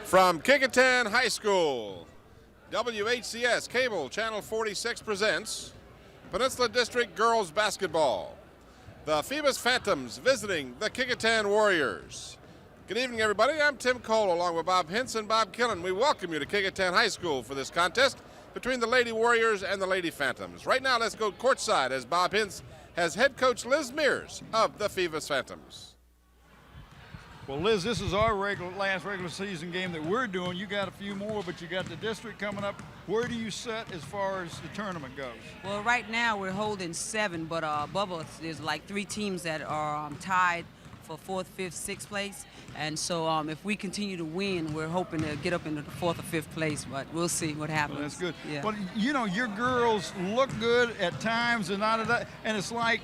From Kecoughtan High School, WHCS Cable Channel 46 presents Peninsula District Girls Basketball. The Phoebus Phantoms visiting the Kecoughtan Warriors. Good evening, everybody. I'm Tim Cole along with Bob Hintz and Bob Killen. We welcome you to Kecoughtan High School for this contest between the Lady Warriors and the Lady Phantoms. Right now, let's go courtside as Bob Hintz has head coach Liz Mears of the Phoebus Phantoms. Well, Liz, this is our last regular season game that we're doing. You got a few more, but you got the district coming up. Where do you set as far as the tournament goes? Well, right now we're holding 7, but above us there's like 3 teams that are tied for 4th, 5th, 6th place. And so if we continue to win, we're hoping to get up into the 4th or 5th place, but we'll see what happens. Well, that's good. Yeah. But, you know, your girls look good at times and not at that, and it's like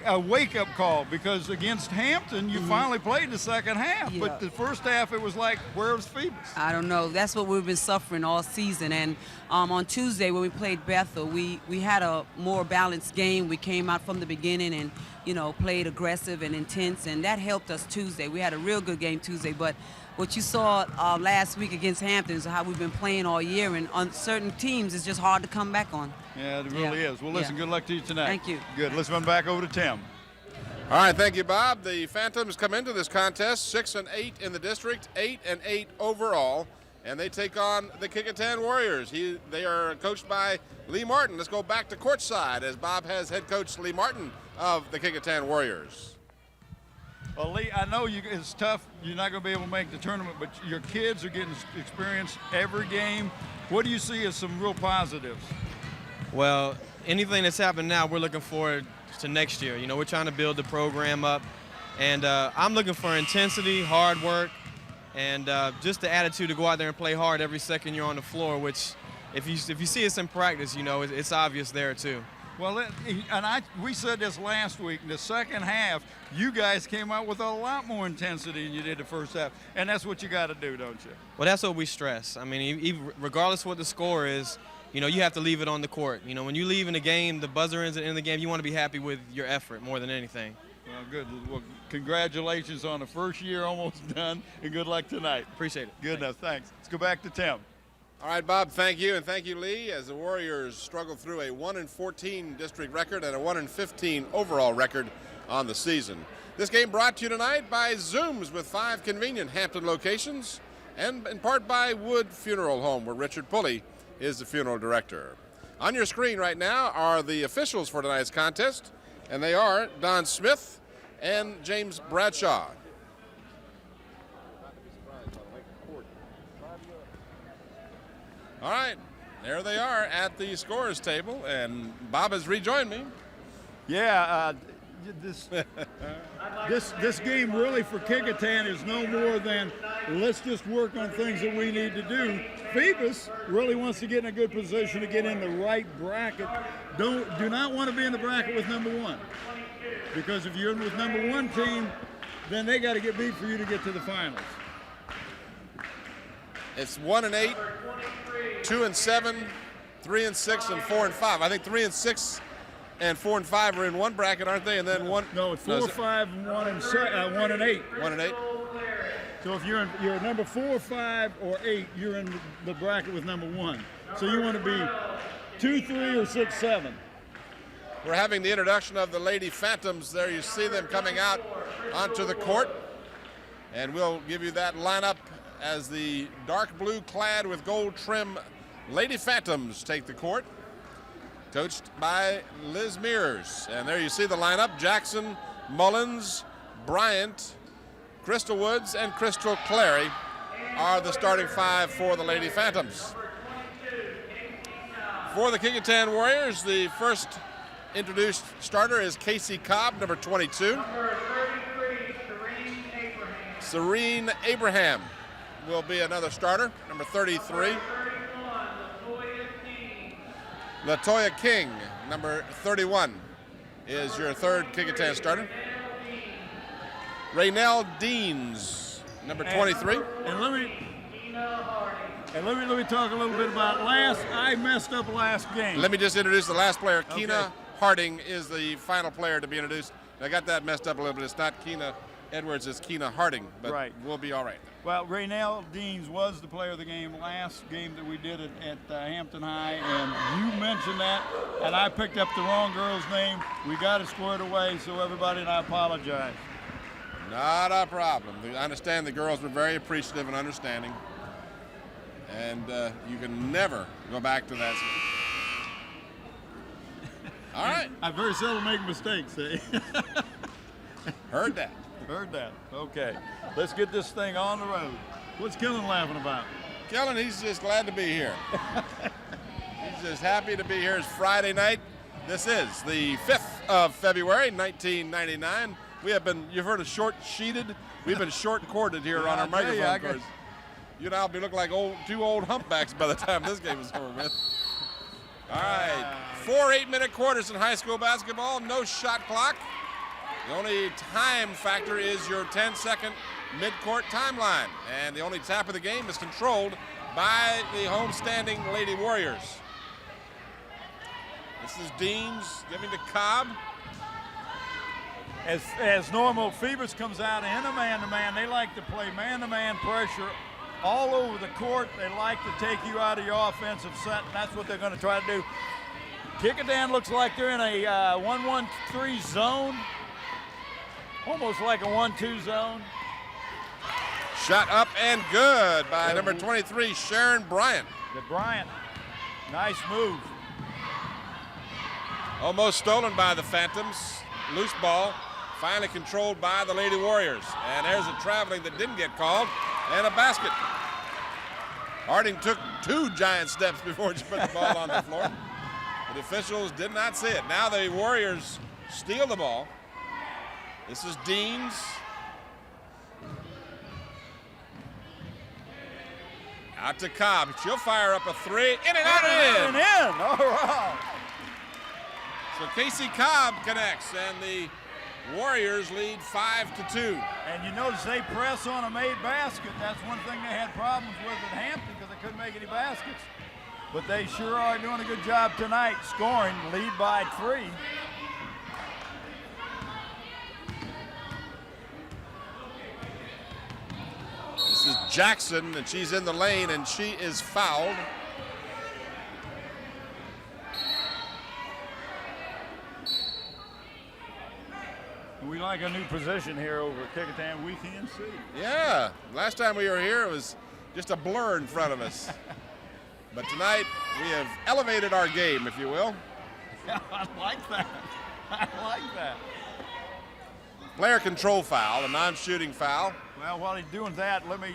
a wake-up call, because against Hampton you finally played the second half, but the first half it was like, where's Phoebus? I don't know. That's what we've been suffering all season. And on Tuesday when we played Bethel, we had a more balanced game. We came out from the beginning and, you know, played aggressive and intense, and that helped us Tuesday. We had a real good game Tuesday, but what you saw last week against Hampton is how we've been playing all year, and on certain teams it's just hard to come back on. Yeah, it really is. Well, listen, good luck to you tonight. Thank you. Good. Let's run back over to Tim. All right, thank you, Bob. The Phantoms come into this contest 6-8 in the district, 8-8 overall, and they take on the Kecoughtan Warriors. They are coached by Lee Martin. Let's go back to courtside as Bob has head coach Lee Martin of the Kecoughtan Warriors. Well, Lee, I know it's tough. You're not going to be able to make the tournament, but your kids are getting experience every game. What do you see as some real positives? Well, anything that's happened now, we're looking forward to next year. You know, we're trying to build the program up, and I'm looking for intensity, hard work, and just the attitude to go out there and play hard every second you're on the floor, which if you see us in practice, you know, it's obvious there too. Well, we said this last week, in the second half, you guys came out with a lot more intensity than you did the first half, and that's what you got to do, don't you? Well, that's what we stress. I mean, regardless of what the score is, you know, you have to leave it on the court. You know, when you leave in the game, the buzzer ends at the end of the game, you want to be happy with your effort more than anything. Well, good. Well, congratulations on the first year almost done, and good luck tonight. Appreciate it. Good enough. Thanks. Let's go back to Tim. All right, Bob, thank you, and thank you, Lee, as the Warriors struggle through a 1-14 district record and a 1-15 overall record on the season. This game brought to you tonight by Zooms with 5 convenient Hampton locations, and in part by Wood Funeral Home, where Richard Pulley is the funeral director. On your screen right now are the officials for tonight's contest, and they are Don Smith and James Bradshaw. All right, there they are at the scorers table, and Bob has rejoined me. Yeah, this game really for Kecoughtan is no more than let's just work on things that we need to do. Phoebus really wants to get in a good position to get in the right bracket. Do not want to be in the bracket with number 1, because if you're in with number 1 team, then they got to get beat for you to get to the finals. It's 1-8, 2-7, 3-6, and 4-5. I think 3-6 and 4 and 5 are in one bracket, aren't they? And then one. No, it's 4, 5, and 1 and 8. 1 and 8. So if you're number 4, 5, or 8, you're in the bracket with number 1. So you want to be 2, 3, or 6, 7. We're having the introduction of the Lady Phantoms. There you see them coming out onto the court, and we'll give you that lineup as the dark blue clad with gold trim Lady Phantoms take the court, coached by Liz Mears. And there you see the lineup: Jackson, Mullins, Bryant, Crystal Woods, and Crystal Clary are the starting 5 for the Lady Phantoms. For the Kecoughtan Warriors, the first introduced starter is Casey Cobb, number 22. Serene Abraham will be another starter, number 33. Latoya King, number 31, is your third Kecoughtan starter. Raynell Deans, number 23. And let me talk a little bit about I messed up last game. Let me just introduce the last player. Okay. Keena Harding is the final player to be introduced. I got that messed up a little bit. It's not Keena Edwards is Keena Harding, but Right. we'll be all right. Well, Raynell Deans was the player of the game last game that we did at Hampton High, and you mentioned that, and I picked up the wrong girl's name. We got it squared away, so everybody, and I apologize. Not a problem. I understand the girls were very appreciative and understanding, and you can never go back to that. All right. I very seldom make mistakes, eh? Heard that. Heard that. Okay. Let's get this thing on the road. What's Kellen laughing about? Kellen, he's just glad to be here. He's just happy to be here. It's Friday night. This is the 5th of February, 1999. You've heard of short-sheeted? We've been short-corded here on our microphone cords. You and I'll be looking like two old humpbacks by the time this game is over with. All right. 4 8-minute quarters in high school basketball. No shot clock. The only time factor is your 10-second mid-court timeline. And the only tap of the game is controlled by the home-standing Lady Warriors. This is Deans giving to Cobb. As normal, Phoebus comes out in a man-to-man. They like to play man-to-man pressure all over the court. They like to take you out of your offensive set, and that's what they're going to try to do. Kecoughtan looks like they're in a 1-1-3 zone, almost like a 1-2 zone. Shot up and good by number 23, Sharon Bryant. The Bryant, nice move. Almost stolen by the Phantoms. Loose ball, finally controlled by the Lady Warriors. And there's a traveling that didn't get called, and a basket. Harding took 2 giant steps before she put the ball on the floor. The officials did not see it. Now the Warriors steal the ball. This is Deans. Out to Cobb. She'll fire up a 3. In and out and in. And in. All right. So Casey Cobb connects, and the Warriors lead 5-2. And you notice they press on a made basket. That's one thing they had problems with at Hampton because they couldn't make any baskets. But they sure are doing a good job tonight, scoring, lead by 3. This is Jackson, and she's in the lane, and she is fouled. We like a new position here over at Kecoughtan. We can see. Yeah, last time we were here, it was just a blur in front of us. But tonight, we have elevated our game, if you will. Yeah, I like that. I like that. Player control foul, a non-shooting foul. Well, while he's doing that, let me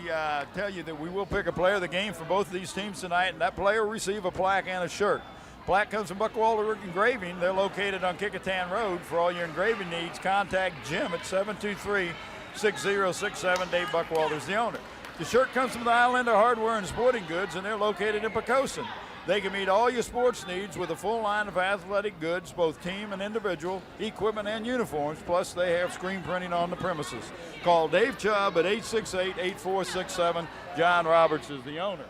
tell you that we will pick a player of the game for both of these teams tonight, and that player will receive a plaque and a shirt. Plaque comes from Buckwalter Engraving. They're located on Kecoughtan Road. For all your engraving needs, contact Jim at 723-6067. Dave Buckwalter is the owner. The shirt comes from the Islander Hardware and Sporting Goods, and they're located in Kecoughtan. They can meet all your sports needs with a full line of athletic goods, both team and individual, equipment and uniforms, plus they have screen printing on the premises. Call Dave Chubb at 868-8467. John Roberts is the owner.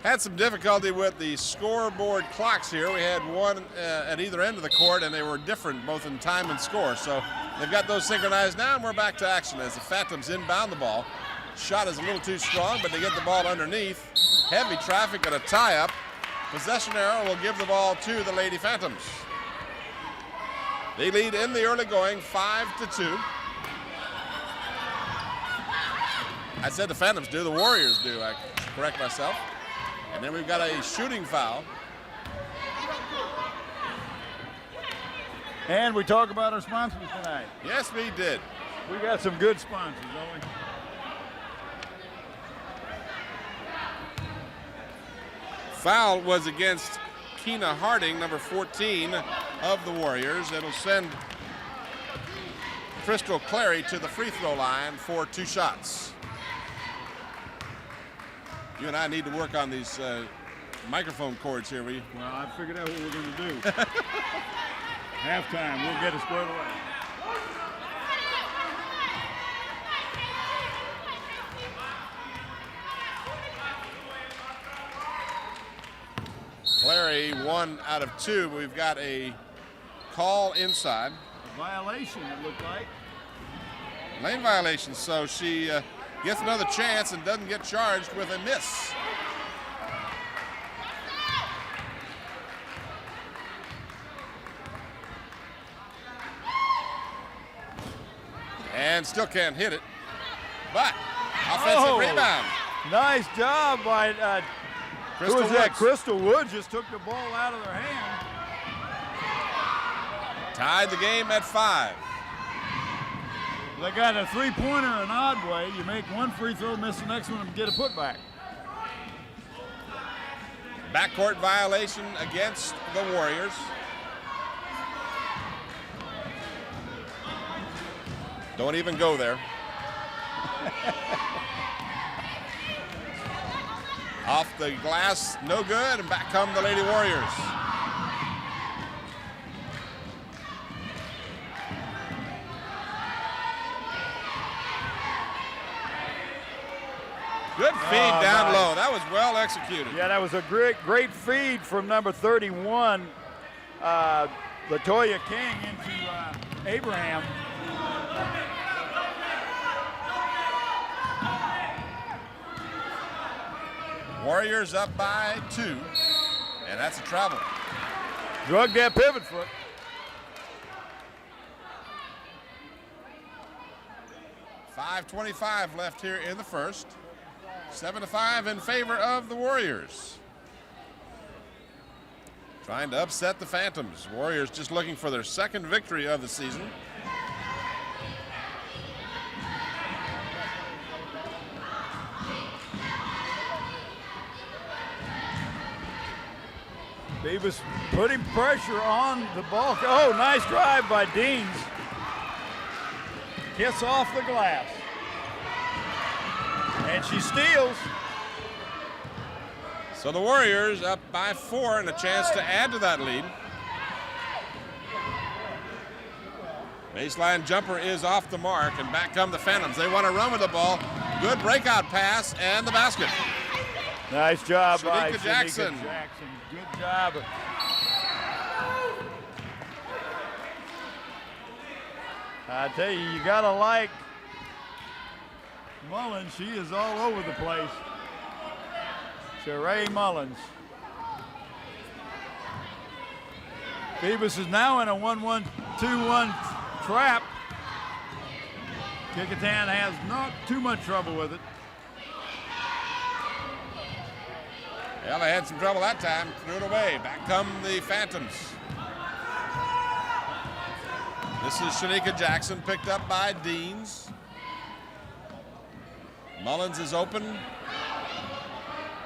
Had some difficulty with the scoreboard clocks here. We had one at either end of the court, and they were different both in time and score. So they've got those synchronized now, and we're back to action as the Phantoms inbound the ball. Shot is a little too strong, but they get the ball underneath. Heavy traffic and a tie-up. Possession arrow will give the ball to the Lady Phantoms. They lead in the early going, 5-2. I said the Phantoms do, the Warriors do. I should correct myself. And then we've got a shooting foul. And we talk about our sponsors tonight. Yes, we did. We got some good sponsors, don't we? Foul was against Keena Harding, number 14 of the Warriors. It'll send Crystal Clary to the free throw line for 2 shots. You and I need to work on these microphone cords here. Well, I figured out what we're going to do. Halftime, we'll get it squared away. Clary 1 out of 2. We've got a call inside. A violation, it looked like. Lane violation, so she gets another chance and doesn't get charged with a miss. And still can't hit it, but offensive rebound. Nice job by Crystal who was that? Woods. Crystal Woods just took the ball out of their hand. Tied the game at 5. They got a three-pointer an odd way. You make one free throw, miss the next one, and get a putback. Backcourt violation against the Warriors. Don't even go there. Off the glass, no good, and back come the Lady Warriors. Good feed down low. That was well executed. Yeah, that was a great feed from number 31, Latoya King, into Abraham. Warriors up by 2, and that's a travel. Drug that pivot foot. .525 left here in the first. 7-5 in favor of the Warriors. Trying to upset the Phantoms. Warriors just looking for their second victory of the season. Phoebus putting pressure on the ball. Oh, nice drive by Deans. Kiss off the glass. And she steals. So the Warriors up by 4 and a chance to add to that lead. Baseline jumper is off the mark, and back come the Phantoms. They want to run with the ball. Good breakout pass and the basket. Nice job by Shanika Jackson. Good job. I tell you, you gotta like Mullins. She is all over the place. Sheree Mullins. Phoebus is now in a 1-1-2-1 trap. Kecoughtan has not too much trouble with it. Well, they had some trouble that time. Threw it away. Back come the Phantoms. This is Shanika Jackson, picked up by Deans. Mullins is open.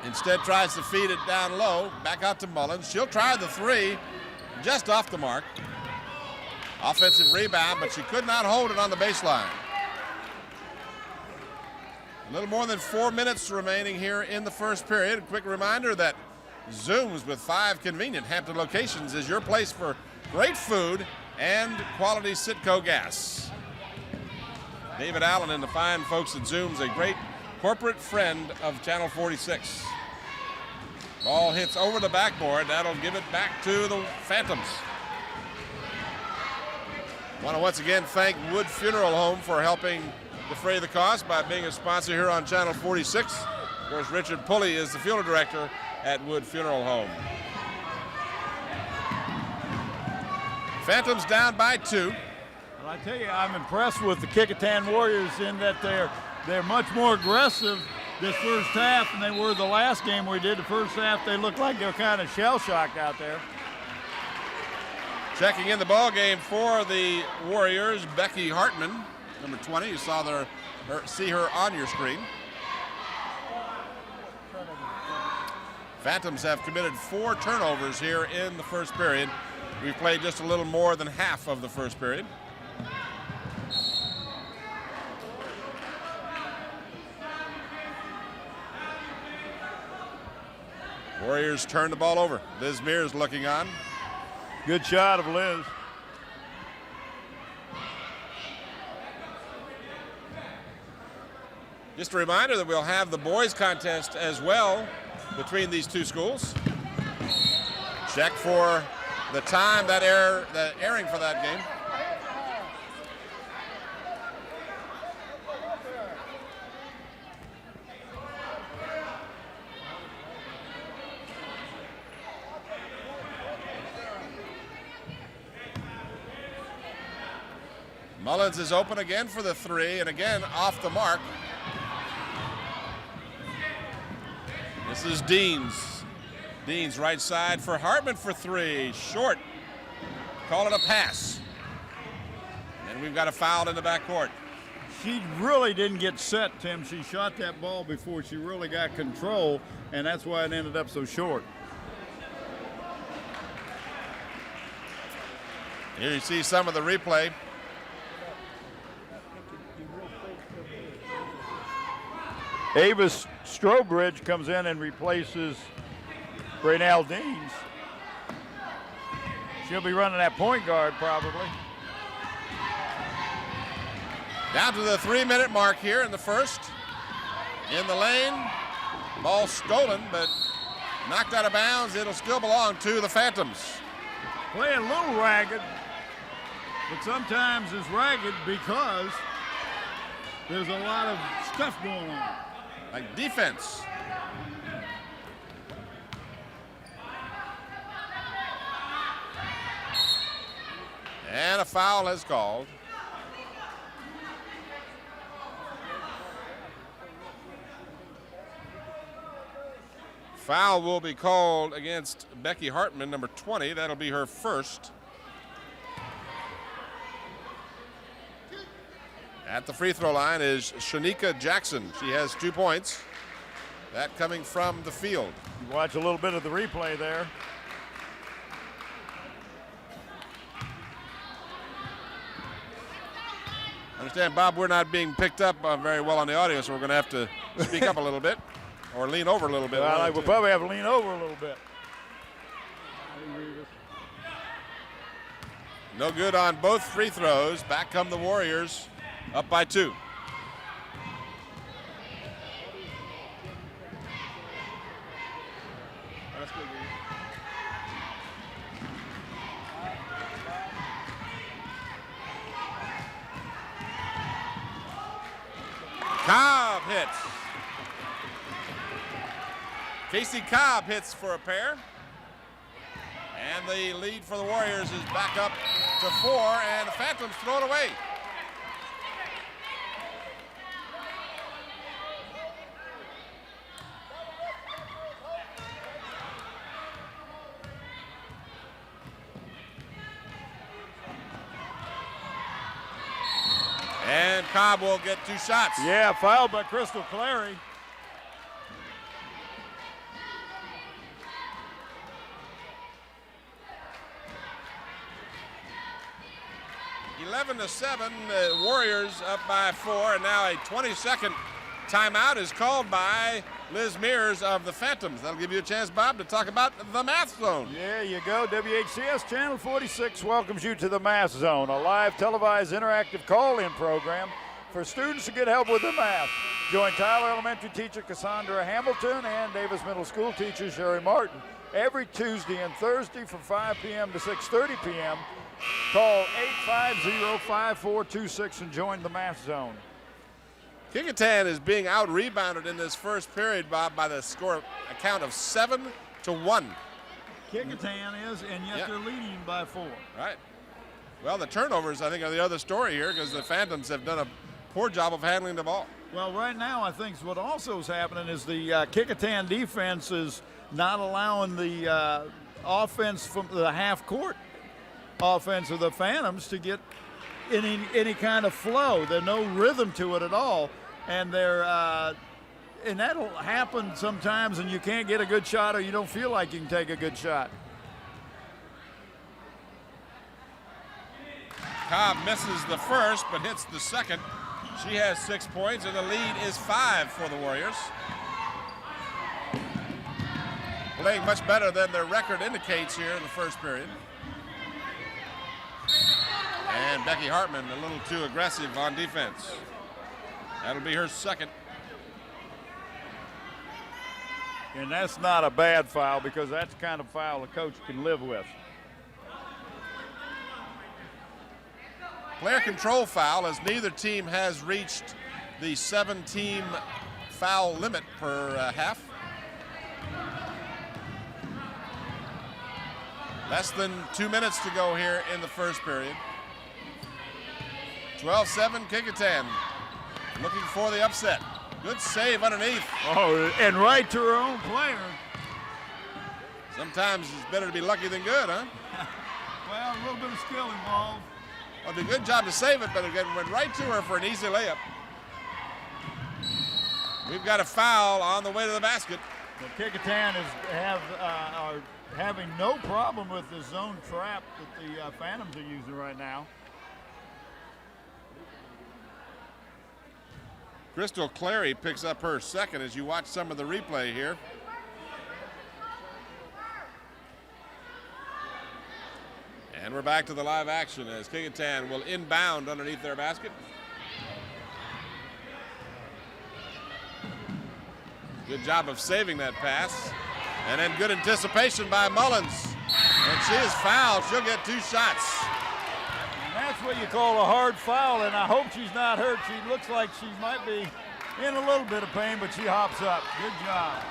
Instead tries to feed it down low. Back out to Mullins. She'll try the 3, just off the mark. Offensive rebound, but she could not hold it on the baseline. A little more than 4 minutes remaining here in the first period. A quick reminder that Zooms with 5 convenient Hampton locations is your place for great food and quality Citgo gas. David Allen and the fine folks at Zooms, a great corporate friend of Channel 46. Ball hits over the backboard. That'll give it back to the Phantoms. Want to once again thank Wood Funeral Home for helping defray the cost by being a sponsor here on Channel 46. Of course, Richard Pulley is the funeral director at Wood Funeral Home. Phantoms down by 2. Well, I tell you, I'm impressed with the Kecoughtan Warriors in that they're much more aggressive this first half than they were the last game we did. The first half, they looked like they're kind of shell-shocked out there. Checking in the ball game for the Warriors, Becky Hartman, number 20. You saw see her on your screen. Phantoms have committed 4 turnovers here in the first period. We've played just a little more than half of the first period. Warriors turn the ball over. Liz Mears looking on. Good shot of Liz. Just a reminder that we'll have the boys contest as well between these two schools. Check for the time, the airing for that game. Mullins is open again for the three, and again off the mark. This is Deans. Deans right side for Hartman for three. Short. Call it a pass. And we've got a foul in the backcourt. She really didn't get set, Tim. She shot that ball before she really got control, and that's why it ended up so short. Here you see some of the replay. Avis Strobridge comes in and replaces Braynell Deans. She'll be running that point guard probably. Down to the 3-minute mark here in the first. In the lane. Ball stolen, but knocked out of bounds. It'll still belong to the Phantoms. Playing a little ragged, but sometimes it's ragged because there's a lot of stuff going on. Like defense. And a foul is called. Foul will be called against Becky Hartman, number 20. That'll be her first. At the free throw line is Shanika Jackson. She has 2 points. That coming from the field. You watch a little bit of the replay there. Understand, Bob, we're not being picked up very well on the audio, so we're going to have to speak up a little bit or lean over a little bit. Well, we'll probably have to lean over a little bit. No good on both free throws. Back come the Warriors, up by 2. Cobb hits. Casey Cobb hits for a pair. And the lead for the Warriors is back up to 4, and the Phantoms throw it away. And Cobb will get 2 shots. Yeah, fouled by Crystal Clary. To 7, the Warriors up by 4, and now a 20-second timeout is called by Liz Mears of the Phantoms. That'll give you a chance, Bob, to talk about the Math Zone. There you go. WHCS Channel 46 welcomes you to the Math Zone, a live televised interactive call-in program for students to get help with the math. Join Tyler Elementary teacher Cassandra Hamilton and Davis Middle School teacher Sherry Martin every Tuesday and Thursday from 5 p.m. to 6:30 p.m. Call 850-5426 and join the Math Zone. Kecoughtan is being out-rebounded in this first period, Bob, by the score account of 7-1. Kecoughtan is, and yet they're leading by 4. Right. Well, the turnovers, I think, are the other story here because the Phantoms have done a poor job of handling the ball. Well, right now, I think what also is happening is the Kecoughtan defense is not allowing the offense from the half-court offense of the Phantoms to get any kind of flow. There's no rhythm to it at all, and and that'll happen sometimes, and you can't get a good shot, or you don't feel like you can take a good shot. Cobb misses the first, but hits the second. She has 6 points, and the lead is 5 for the Warriors. Playing much better than their record indicates here in the first period. And Becky Hartman a little too aggressive on defense. That'll be her second. And that's not a bad foul because that's the kind of foul a coach can live with. Player control foul, as neither team has reached the 7-team foul limit per half. Less than 2 minutes to go here in the first period. 12-7 Kecoughtan. Looking for the upset. Good save underneath. Oh, and right to her own player. Sometimes it's better to be lucky than good, huh? Well, a little bit of skill involved. Well, did a good job to save it, but it went right to her for an easy layup. We've got a foul on the way to the basket. Well, Kecoughtan are having no problem with the zone trap that the Phantoms are using right now. Crystal Clary picks up her second as you watch some of the replay here. And we're back to the live action as Kecoughtan will inbound underneath their basket. Good job of saving that pass. And then good anticipation by Mullins. And she is fouled. She'll get 2 shots. And that's what you call a hard foul, and I hope she's not hurt. She looks like she might be in a little bit of pain, but she hops up. Good job.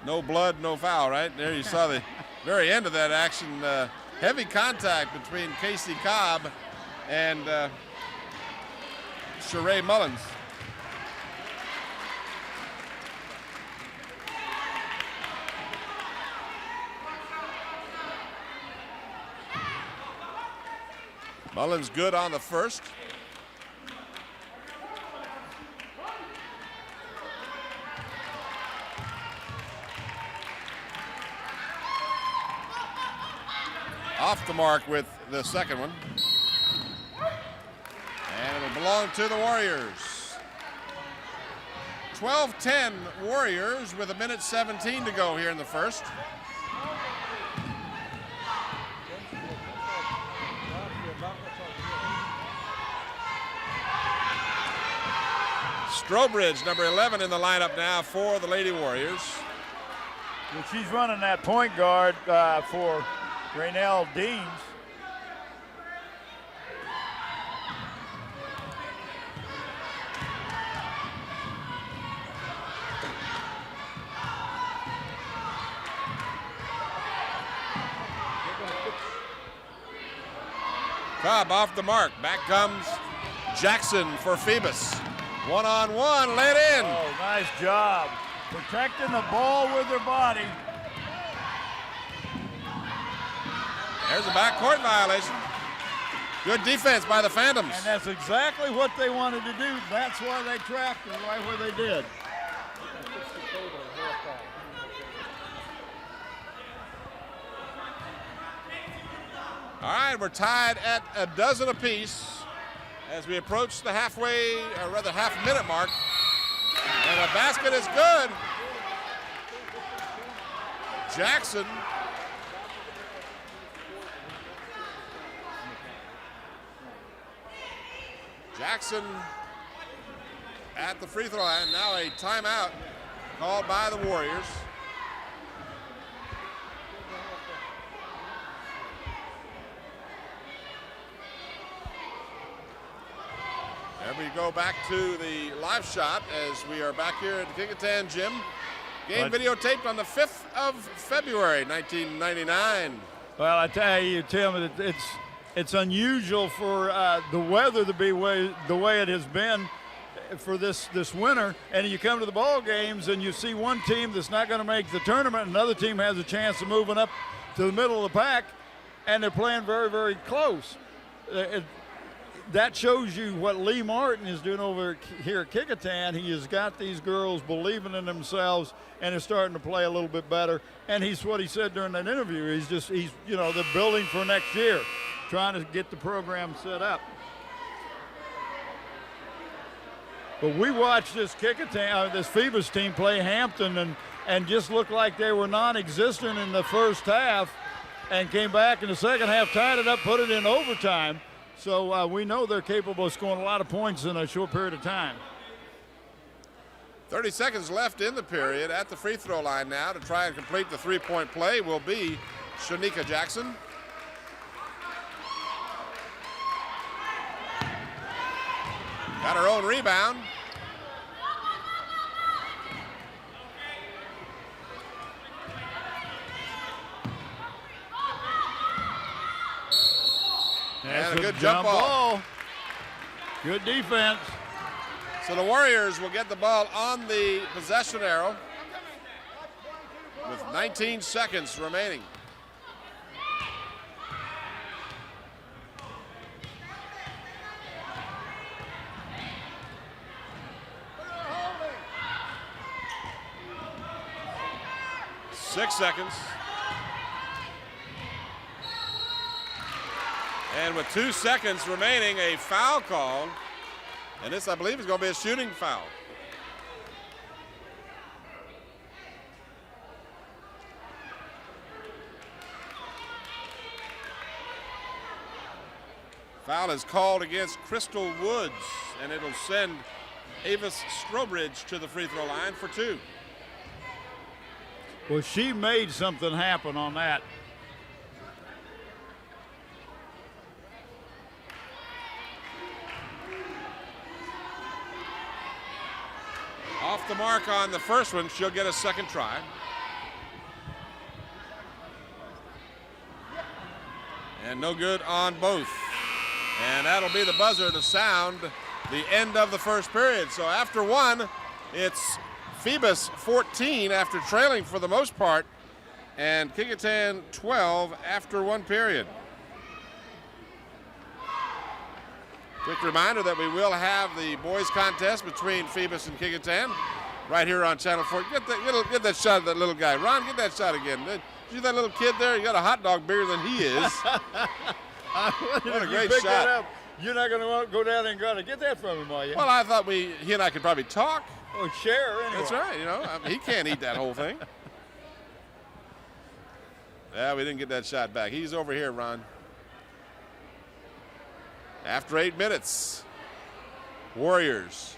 No blood, no foul, right? There you saw the very end of that action. Heavy contact between Casey Cobb and Sheree Mullins. Mullins good on the first. Off the mark with the second one. And it'll belong to the Warriors. 12-10 Warriors with 1:17 to go here in the first. Strobridge, number 11 in the lineup now for the Lady Warriors. Well, she's running that point guard for Raynell Deans. Cobb off the mark. Back comes Jackson for Phoebus. One-on-one, laid in. Oh, nice job. Protecting the ball with her body. There's a backcourt violation. Good defense by the Phantoms. And that's exactly what they wanted to do. That's why they trapped her right where they did. All right, we're tied at a dozen apiece as we approach the halfway, or rather half-minute mark. And the basket is good. Jackson. Jackson at the free throw line. Now a timeout called by the Warriors. And we go back to the live shot as we are back here at the Kecoughtan gym. Game videotaped on the 5th of February, 1999. Well, I tell you, Tim, it's unusual for the weather to be the way it has been for this winter. And you come to the ball games and you see one team that's not going to make the tournament, another team has a chance of moving up to the middle of the pack, and they're playing very, very close. That shows you what Lee Martin is doing over here at Kecoughtan. He has got these girls believing in themselves and is starting to play a little bit better. And what he said during that interview. They're building for next year, trying to get the program set up. But we watched this this Phoebus team play Hampton and just looked like they were non-existent in the first half, and came back in the second half, tied it up, put it in overtime. So we know they're capable of scoring a lot of points in a short period of time. 30 seconds left in the period. At the free throw line now to try and complete the three-point play will be Shanika Jackson. Got her own rebound. That's And a good jump ball. Good defense. So the Warriors will get the ball on the possession arrow with 19 seconds remaining. Six seconds. And with 2 seconds remaining, a foul call. And this, I believe, is going to be a shooting foul. Foul is called against Crystal Woods, and it'll send Avis Strobridge to the free throw line for 2. Well, she made something happen on that. Off the mark on the first one, she'll get a second try. And no good on both. And that'll be the buzzer to sound the end of the first period. So after one, it's Phoebus 14 after trailing for the most part, and Kecoughtan 12 after one period. Quick reminder that we will have the boys contest between Phoebus and Kecoughtan right here on Channel 4. Get that shot of that little guy. Ron, get that shot again. See that little kid there? He got a hot dog bigger than he is. What a great shot. That up, you're not going to go down and go to get that from him, are you? Well, I thought he and I could probably talk. Oh, share anyway. That's right, he can't eat that whole thing. Yeah, we didn't get that shot back. He's over here, Ron. After 8 minutes, Warriors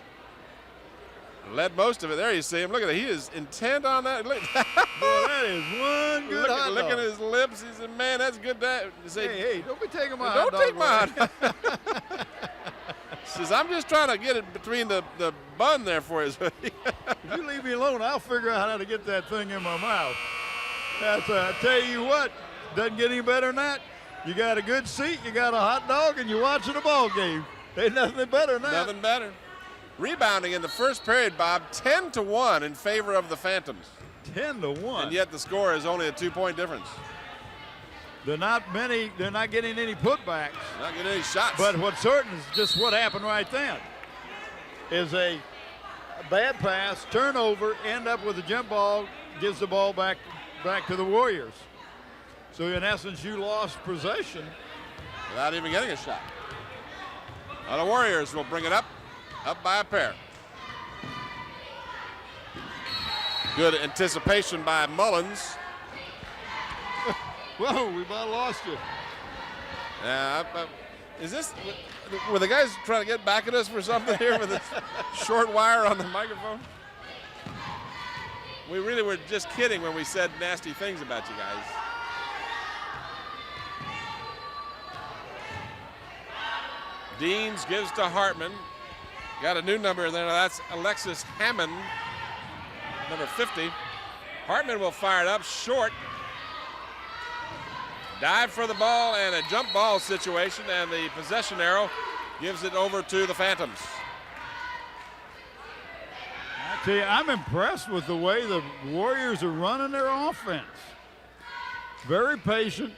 led most of it. There you see him. Look at it. He is intent on that. Look. Boy, that is one good hot dog. Licking his lips. He said, man, that's good. Hey, don't be taking my don't hot dog. Take my hot dog. Says, I'm just trying to get it between the bun there for you. If you leave me alone, I'll figure out how to get that thing in my mouth. I tell you what, doesn't get any better than that. You got a good seat, you got a hot dog, and you're watching a ball game. Ain't nothing better than that. Nothing better. Rebounding in the first period, Bob, 10-1 in favor of the Phantoms. 10-1. And yet the score is only a 2-point difference. They're not getting any putbacks. Not getting any shots. But what's certain is just what happened right then. Is a bad pass, turnover, end up with a jump ball, gives the ball back to the Warriors. So in essence, you lost possession. Without even getting a shot. Now the Warriors will bring it up by a pair. Good anticipation by Mullins. Whoa, we about lost you. Were the guys trying to get back at us for something here with this short wire on the microphone? We really were just kidding when we said nasty things about you guys. Deans gives to Hartman. Got a new number there. That's Alexis Hammond, number 50. Hartman will fire it up short. Dive for the ball and a jump ball situation, and the possession arrow gives it over to the Phantoms. I tell you, I'm impressed with the way the Warriors are running their offense. Very patient,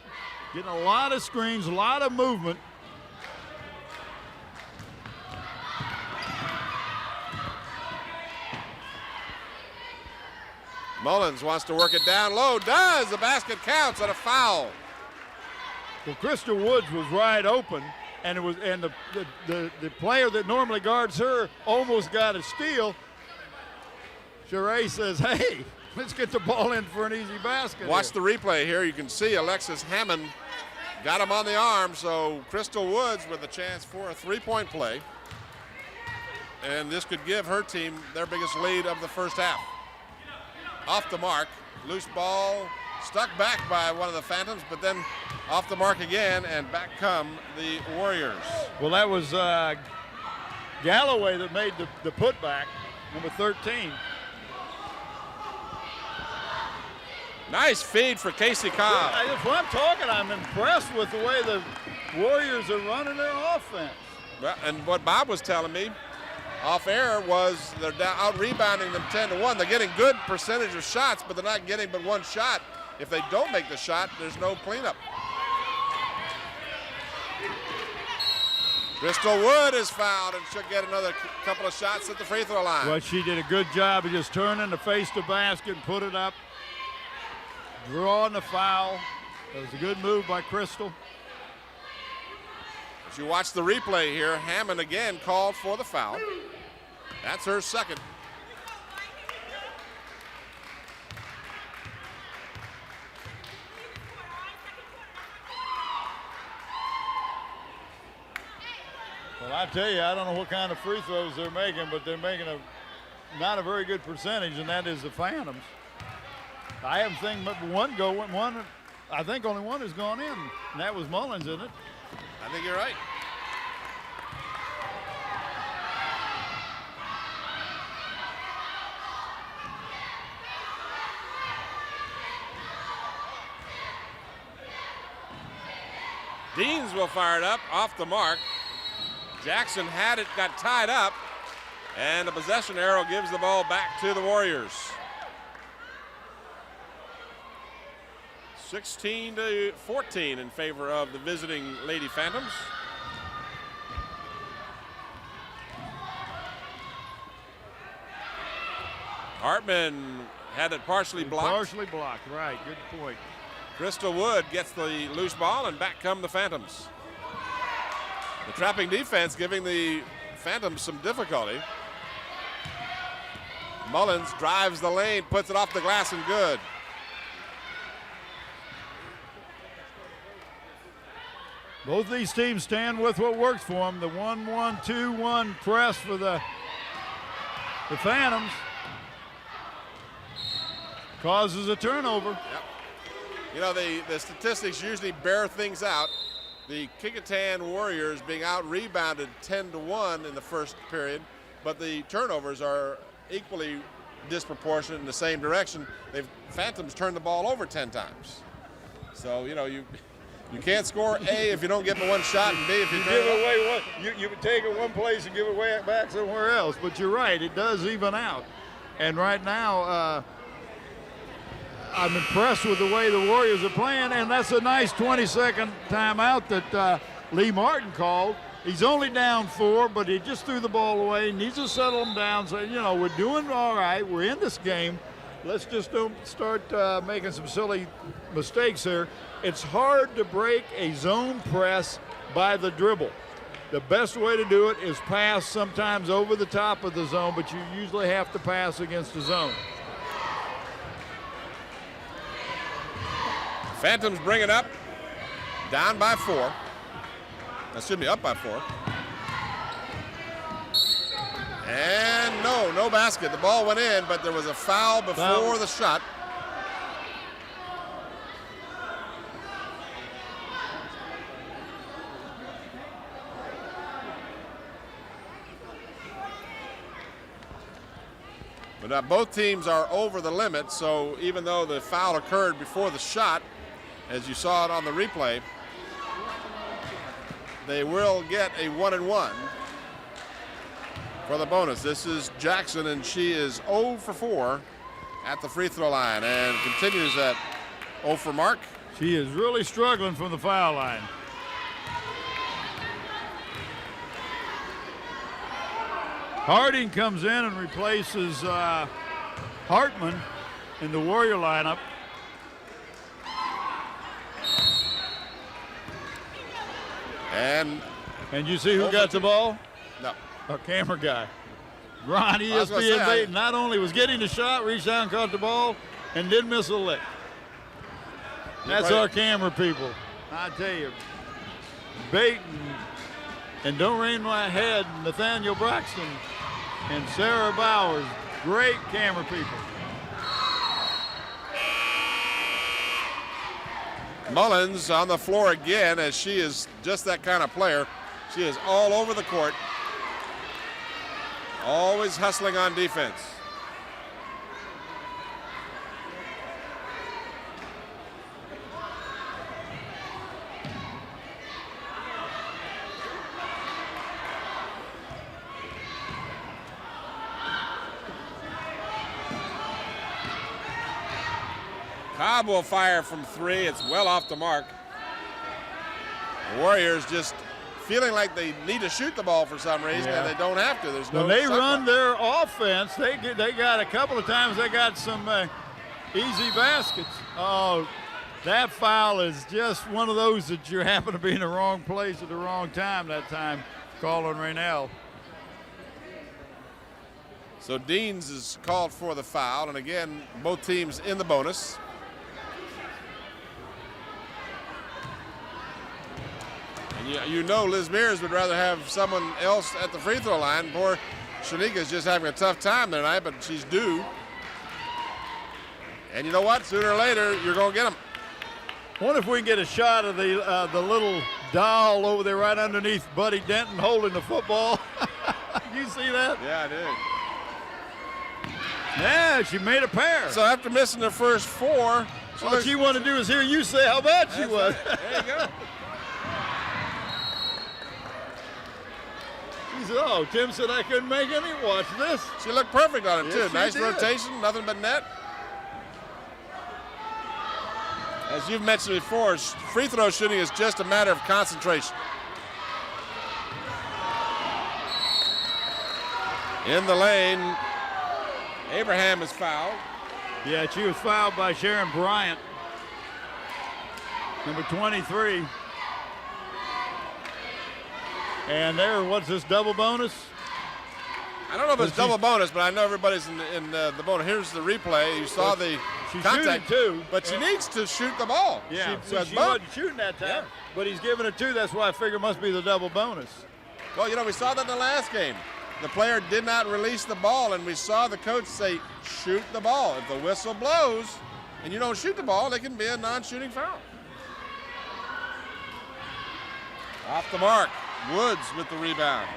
getting a lot of screens, a lot of movement. Mullins wants to work it down low. Does. The basket counts on a foul. Well, Crystal Woods was wide open, and the player that normally guards her almost got a steal. Sheree says, hey, let's get the ball in for an easy basket. Watch the replay here. You can see Alexis Hammond got him on the arm, so Crystal Woods with a chance for a three-point play. And this could give her team their biggest lead of the first half. Off the mark, loose ball, stuck back by one of the Phantoms, but then off the mark again, and back come the Warriors. Well, that was Galloway that made the putback, number 13. Nice feed for Casey Cobb. That's what I'm talking. I'm impressed with the way the Warriors are running their offense. Well, and what Bob was telling me off air was they're out rebounding them 10-1. They're getting good percentage of shots, but they're not getting but one shot. If they don't make the shot, there's no cleanup. Crystal Wood is fouled and she'll get another couple of shots at the free throw line. Well, she did a good job of just turning to face the basket and put it up, drawing the foul. That was a good move by Crystal. As you watch the replay here, Hammond again called for the foul. That's her second. Well, I tell you, I don't know what kind of free throws they're making, but they're making not a very good percentage, and that is the Phantoms. I haven't seen but one go. One, I think only one has gone in, and that was Mullins, isn't it? I think you're right. Deans will fire it up off the mark. Jackson had it, got tied up, and the possession arrow gives the ball back to the Warriors. 16-14 in favor of the visiting Lady Phantoms. Hartman had it partially blocked. Partially blocked, right, good point. Crystal Wood gets the loose ball, and back come the Phantoms. The trapping defense giving the Phantoms some difficulty. Mullins drives the lane, puts it off the glass and good. Both these teams stand with what works for them. The 1-1-2-1 press for the Phantoms causes a turnover. Yep. You know, the statistics usually bear things out. The Kecoughtan Warriors being out rebounded 10-1 in the first period, but the turnovers are equally disproportionate in the same direction. Phantoms turned the ball over 10 times. So, you know, you can't score A if you don't get the one shot, and B if you give turn it away one. You take it one place and give it back somewhere else. But you're right, it does even out. And right now, I'm impressed with the way the Warriors are playing, and that's a nice 20-second timeout that Lee Martin called. He's only down 4, but he just threw the ball away. He needs to settle them down. So, you know, we're doing all right. We're in this game. Let's just don't start making some silly mistakes here. It's hard to break a zone press by the dribble. The best way to do it is pass sometimes over the top of the zone, but you usually have to pass against the zone. Phantoms bring it up, down by 4. Excuse me, up by 4. And no basket. The ball went in, but there was a foul before the shot. But now both teams are over the limit, so even though the foul occurred before the shot, as you saw it on the replay, they will get a 1-and-1 for the bonus. This is Jackson, and she is 0 for 4 at the free throw line and continues that 0 for mark. She is really struggling from the foul line. Harding comes in and replaces Hartman in the Warrior lineup. And you see who got the ball? No. Our camera guy. Ron, ESPN, not only was getting the shot, reached out and caught the ball, and didn't miss a lick. That's our camera people. I tell you, Bait and Don't Rain My Head, Nathaniel Braxton, and Sarah Bowers, great camera people. Mullins on the floor again, as she is just that kind of player. She is all over the court, always hustling on defense. Cobb will fire from 3. It's well off the mark. The Warriors just feeling like they need to shoot the ball for some reason, and they don't have to. There's no. When they run their offense, they got a couple of times they got some easy baskets. Oh, that foul is just one of those that you happen to be in the wrong place at the wrong time that time, calling Raynell. So Deans is called for the foul, and again, both teams in the bonus. And you know Liz Mears would rather have someone else at the free throw line. Poor Shanika's just having a tough time tonight, but she's due. And you know what? Sooner or later, you're going to get them. Wonder if we can get a shot of the little doll over there right underneath Buddy Denton holding the football. You see that? Yeah, I did. Yeah, she made a pair. So after missing the first 4, all she wanted to do is hear you say how bad she was. Right. There you go. She said, oh, Tim said I couldn't make any. Watch this. She looked perfect on it, Yes, too. Nice she did. rotation, nothing but net. As you've mentioned before, free throw shooting is just a matter of concentration. In the lane, Abraham is fouled. Yeah, she was fouled by Sharon Bryant, number 23. And there, what's this, double bonus? I don't know if it's double bonus, but I know everybody's in the bonus. Here's the replay. You saw the contact, too. But she needs to shoot the ball. Yeah, she wasn't shooting that time, but he's giving it 2. That's why I figure it must be the double bonus. Well, you know, we saw that in the last game. The player did not release the ball, and we saw the coach say, shoot the ball. If the whistle blows and you don't shoot the ball, it can be a non-shooting foul. Off the mark, Woods with the rebound.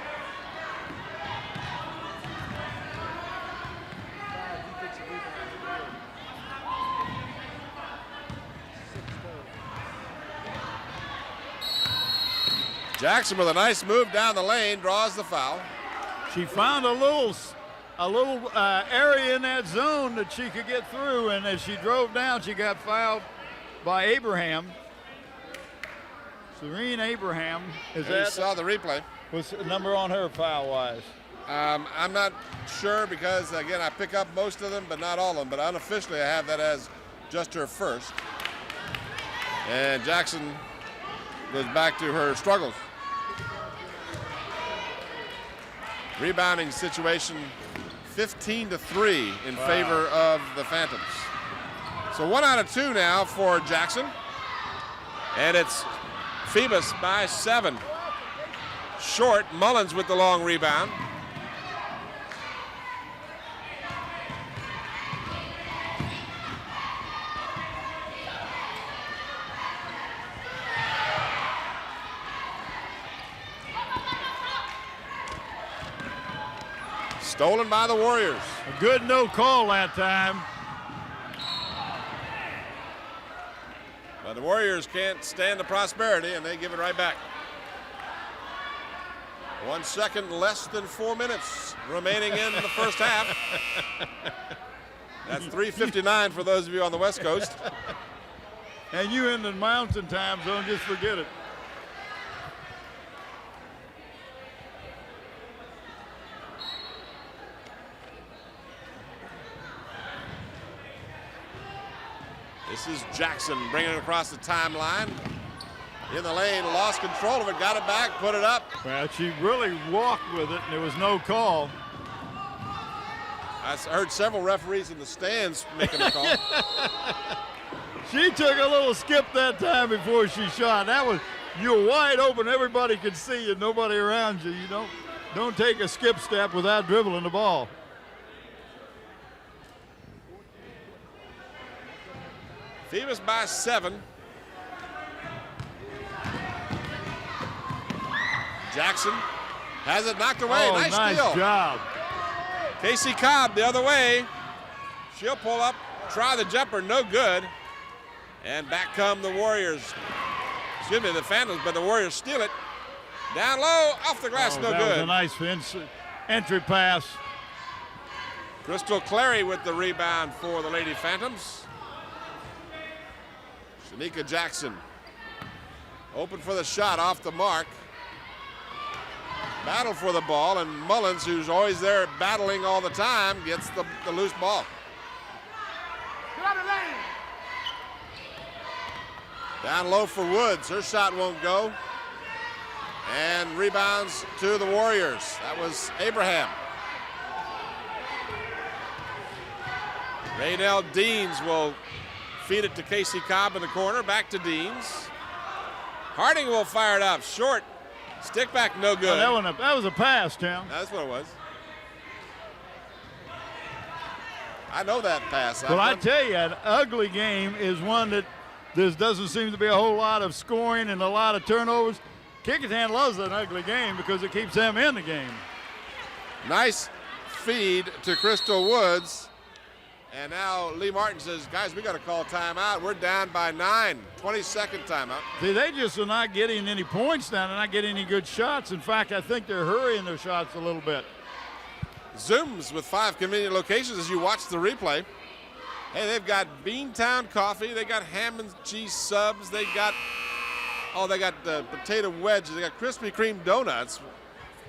Jackson with a nice move down the lane, draws the foul. She found a little area in that zone that she could get through, and as she drove down, she got fouled by Abraham. Serene Abraham. You saw the replay. What's the number on her foul-wise? I'm not sure because, again, I pick up most of them, but not all of them. But unofficially, I have that as just her first. And Jackson goes back to her struggles. Rebounding situation 15-3 in favor of the Phantoms. So 1 out of 2 now for Jackson. And it's Phoebus by 7. Short, Mullins with the long rebound. Stolen by the Warriors. A good no call that time. But the Warriors can't stand the prosperity, and they give it right back. 1 second, less than 4 minutes remaining in the first half. That's 3:59 for those of you on the West Coast. And you in the mountain time zone, just forget it. This is Jackson bringing it across the timeline. In the lane, lost control of it, got it back, put it up. Well, she really walked with it, and there was no call. I heard several referees in the stands making the call. She took a little skip that time before she shot. That was, you're wide open, everybody could see you, nobody around you. You don't take a skip step without dribbling the ball. Phoebus by 7. Jackson has it knocked away. Oh, nice steal. Nice job. Casey Cobb the other way. She'll pull up, try the jumper, no good. And back come the Warriors. Excuse me, the Phantoms, but the Warriors steal it. Down low, off the glass, no that good. Was a nice entry pass. Crystal Clary with the rebound for the Lady Phantoms. Shanika Jackson open for the shot, off the mark. Battle for the ball, and Mullins, who's always there battling all the time, gets the loose ball. Down low for Woods. Her shot won't go. And rebounds to the Warriors. That was Abraham. Raynell Deans will feed it to Casey Cobb in the corner. Back to Deans. Harding will fire it up. Short. Stick back, no good. Oh, that was a pass, Tim. That's what it was. I know that pass. Well, I tell you, an ugly game is one that there doesn't seem to be a whole lot of scoring and a lot of turnovers. Kecoughtan loves an ugly game because it keeps them in the game. Nice feed to Crystal Woods. And now Lee Martin says, guys, we got to call timeout. We're down by 9. 20-second timeout. See, they just are not getting any points down. They're not getting any good shots. In fact, I think they're hurrying their shots a little bit. Zooms with 5 convenient locations as you watch the replay. Hey, they've got Beantown coffee. They got ham and cheese subs. They got potato wedges. They got Krispy Kreme donuts,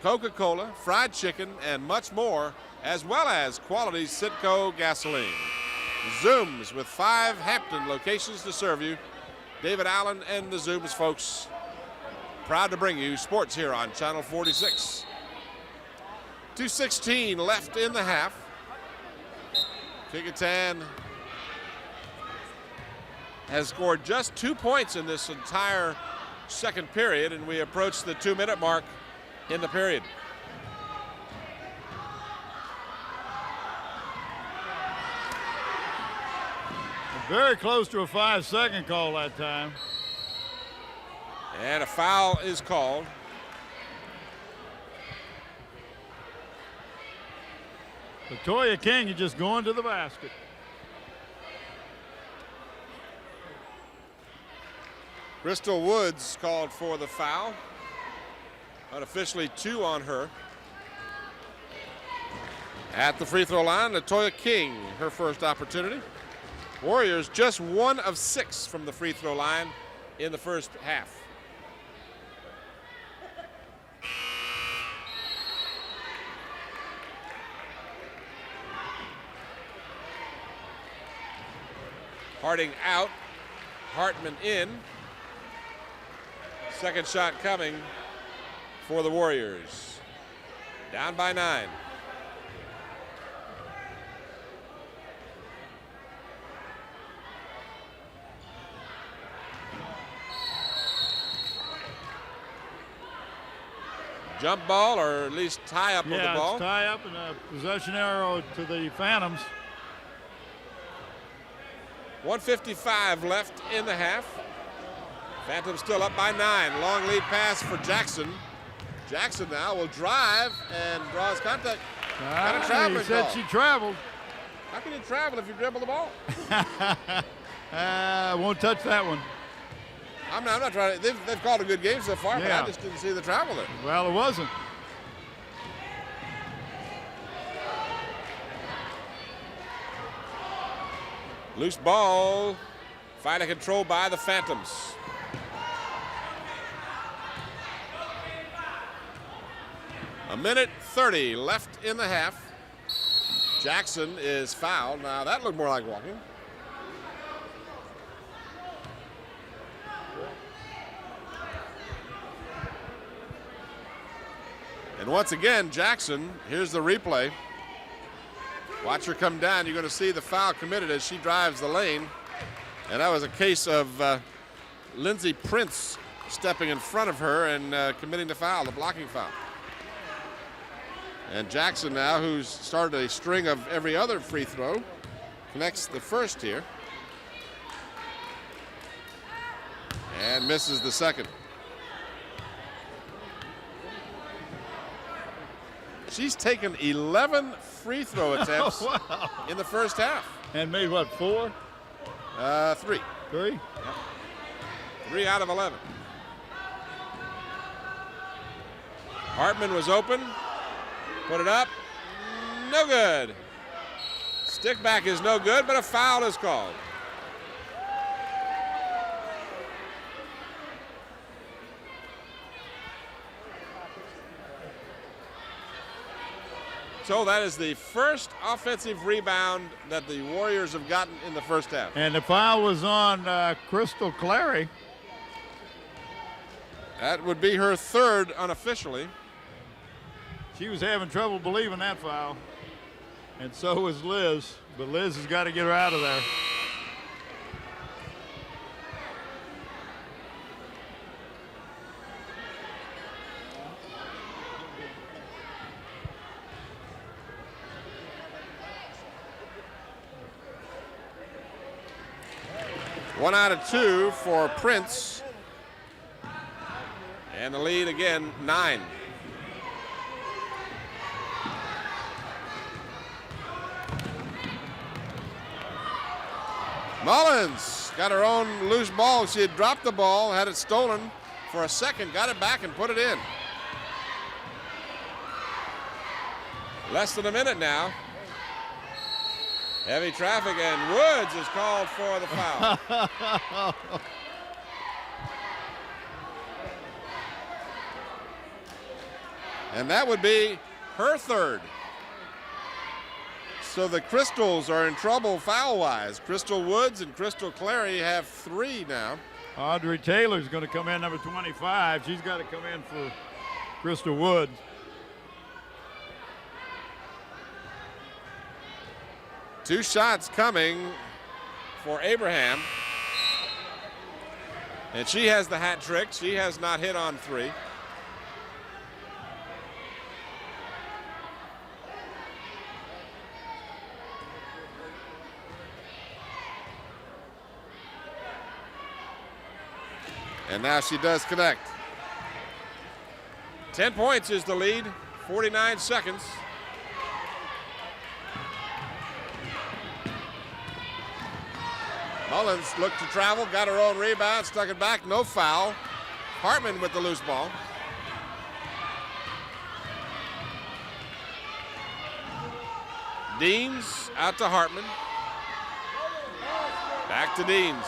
Coca-Cola, fried chicken, and much more, as well as quality Citgo gasoline. Zooms with 5 Hampton locations to serve you. David Allen and the Zooms folks, proud to bring you sports here on Channel 46. 2:16 left in the half. Kecoughtan has scored just 2 points in this entire second period, and we approach the 2-minute mark in the period. Very close to a 5-second call that time. And a foul is called. Latoya King is just going to the basket. Crystal Woods called for the foul. Unofficially 2 on her. At the free throw line, Latoya King, her first opportunity. Warriors just 1 of 6 from the free throw line in the first half. Harding out, Hartman in. Second shot coming for the Warriors. Down by 9. Jump ball, or at least tie up of the ball. Yeah, tie up and a possession arrow to the Phantoms. 1:55 left in the half. Phantoms still up by 9. Long lead pass for Jackson. Jackson now will drive and draws contact. Got a traveling He said call. she traveled. How can you travel if you dribble the ball? Won't touch that one. I'm not trying to. They've called a good game so far, but Yeah. I just didn't see the travel there. Well, it wasn't. Loose ball. Finally controlled by the Phantoms. A minute 30 left in the half. Jackson is fouled. Now that looked more like walking. And once again, Jackson, here's the replay. Watch her come down. You're going to see the foul committed as she drives the lane. And that was a case of Lindsey Prince stepping in front of her and committing the foul, the blocking foul. And Jackson now, who's started a string of every other free throw, connects the first here. And misses the second. She's taken 11 free throw attempts in the first half. And made what, 4? 3. 3? Yep. 3 out of 11. Hartman was open. Put it up. No good. Stick back is no good, but a foul is called. told, that is the first offensive rebound that the Warriors have gotten in the first half. And the foul was on Crystal Clary. That would be her third unofficially. She was having trouble believing that foul. And so was Liz. But Liz has got to get her out of there. One out of two for Prince. And the lead again, 9. Mullins got her own loose ball. She had dropped the ball, had it stolen for a second, got it back and put it in. Less than a minute now. Heavy traffic, and Woods is called for the foul. And that would be her third. So the Crystals are in trouble foul-wise. Crystal Woods and Crystal Clary have 3 now. Audrey Taylor's going to come in, number 25. She's got to come in for Crystal Woods. Two shots coming for Abraham. And she has the hat trick. She has not hit on 3. And now she does connect. 10 points is the lead, 49 seconds. Mullins looked to travel, got her own rebound, stuck it back, no foul. Hartman with the loose ball. Deans out to Hartman. Back to Deans.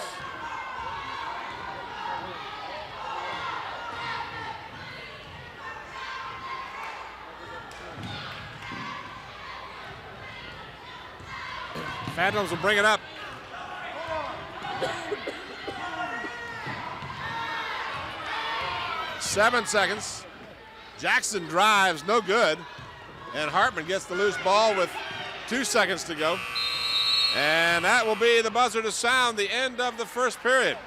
Phantoms will bring it up. Seven seconds. Jackson drives, no good. And Hartman gets the loose ball with 2 seconds to go. And that will be the buzzer to sound the end of the first period.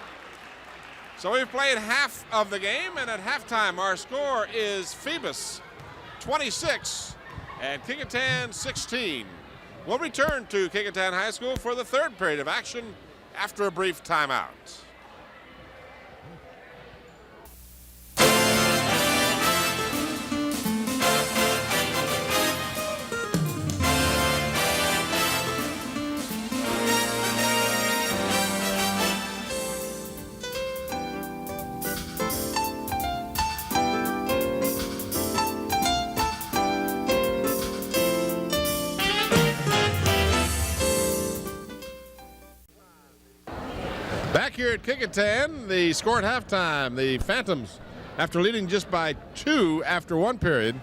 So we've played half of the game, and at halftime our score is Phoebus 26 and Kecoughtan 16. We'll return to Kecoughtan High School for the third period of action after a brief timeout. Back here at Kecoughtan, the score at halftime, the Phantoms, after leading just by 2 after one period,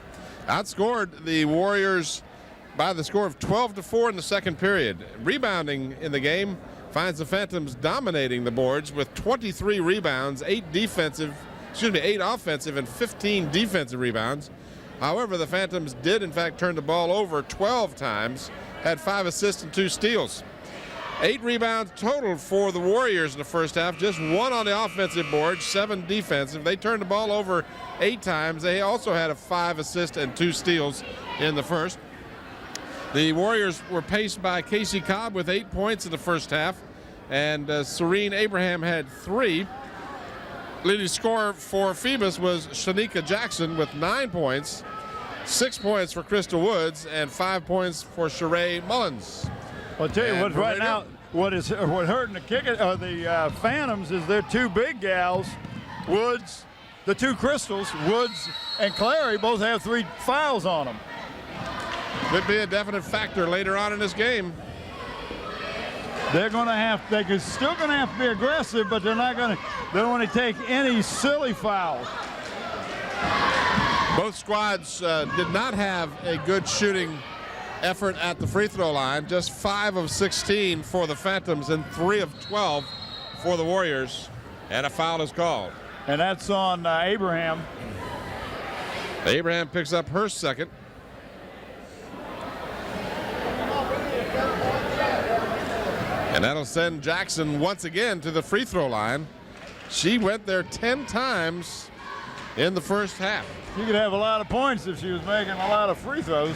outscored the Warriors by the score of 12-4 in the second period. Rebounding in the game finds the Phantoms dominating the boards with 23 rebounds, 8 offensive and 15 defensive rebounds. However, the Phantoms did in fact turn the ball over 12 times, had 5 assists and 2 steals. 8 rebounds total for the Warriors in the first half, just 1 on the offensive board, 7 defensive. They turned the ball over 8 times. They also had a 5 assists and 2 steals in the first. The Warriors were paced by Casey Cobb with 8 points in the first half, and Serene Abraham had 3. Leading scorer for Phoebus was Shanika Jackson with 9 points, 6 points for Crystal Woods, and 5 points for Sheree Mullins. I'll tell you what, right now, what hurting the Phantoms is their 2 big gals, Woods, the 2 Crystals, Woods and Clary, both have 3 fouls on them. Could be a definite factor later on in this game. They're still going to have to be aggressive, but they don't want to take any silly fouls. Both squads did not have a good shooting effort at the free throw line. Just 5 of 16 for the Phantoms and 3 of 12 for the Warriors. And a foul is called. And that's on Abraham. Abraham picks up her second. And that'll send Jackson once again to the free throw line. She went there 10 times in the first half. She could have a lot of points if she was making a lot of free throws.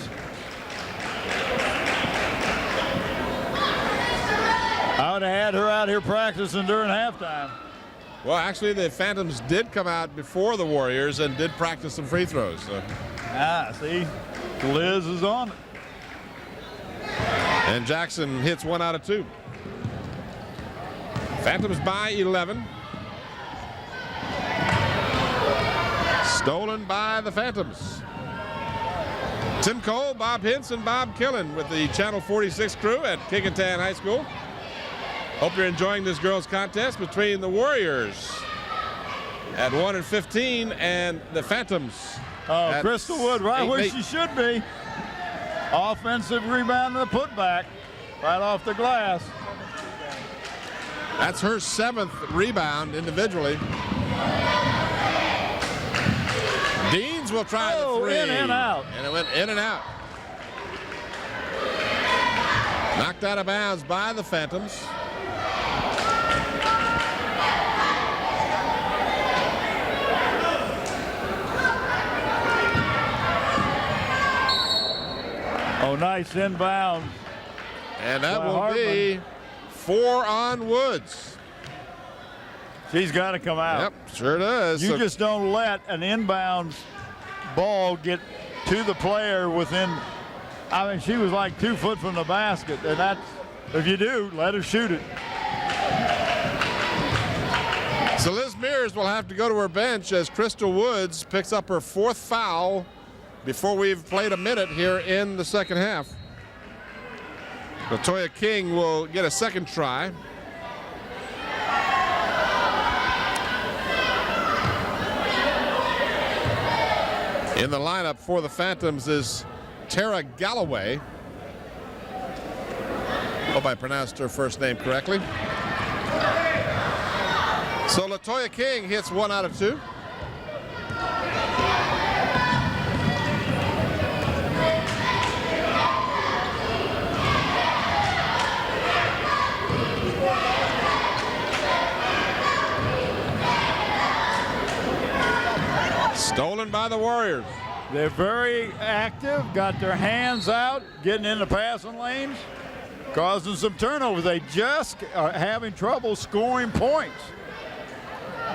I would have had her out here practicing during halftime. Well, actually, the Phantoms did come out before the Warriors and did practice some free throws. So. See, Liz is on it. And Jackson hits 1 out of 2. Phantoms by 11. Stolen by the Phantoms. Tim Cole, Bob Hintz, and Bob Killen with the Channel 46 crew at Kecoughtan High School. Hope you're enjoying this girls' contest between the Warriors at 1-15 and the Phantoms. Oh, Crystal Wood right where she should be. Offensive rebound and the putback right off the glass. That's her 7th rebound individually. Deans will try the 3. In and out. And it went in and out. Knocked out of bounds by the Phantoms. Oh, nice inbound. And that will be 4 on Woods. She's got to come out. Yep, sure does. You just don't let an inbound ball get to the player within, I mean, she was like 2 foot from the basket. And that's, if you do, let her shoot it. So Liz Mears will have to go to her bench as Crystal Woods picks up her 4th foul before we've played a minute here in the second half. Latoya King will get a second try. In the lineup for the Phantoms is Tara Galloway. Hope I pronounced her first name correctly. So Latoya King hits 1 out of 2. Stolen by the Warriors. They're very active, got their hands out, getting in the passing lanes, causing some turnovers. They just are having trouble scoring points.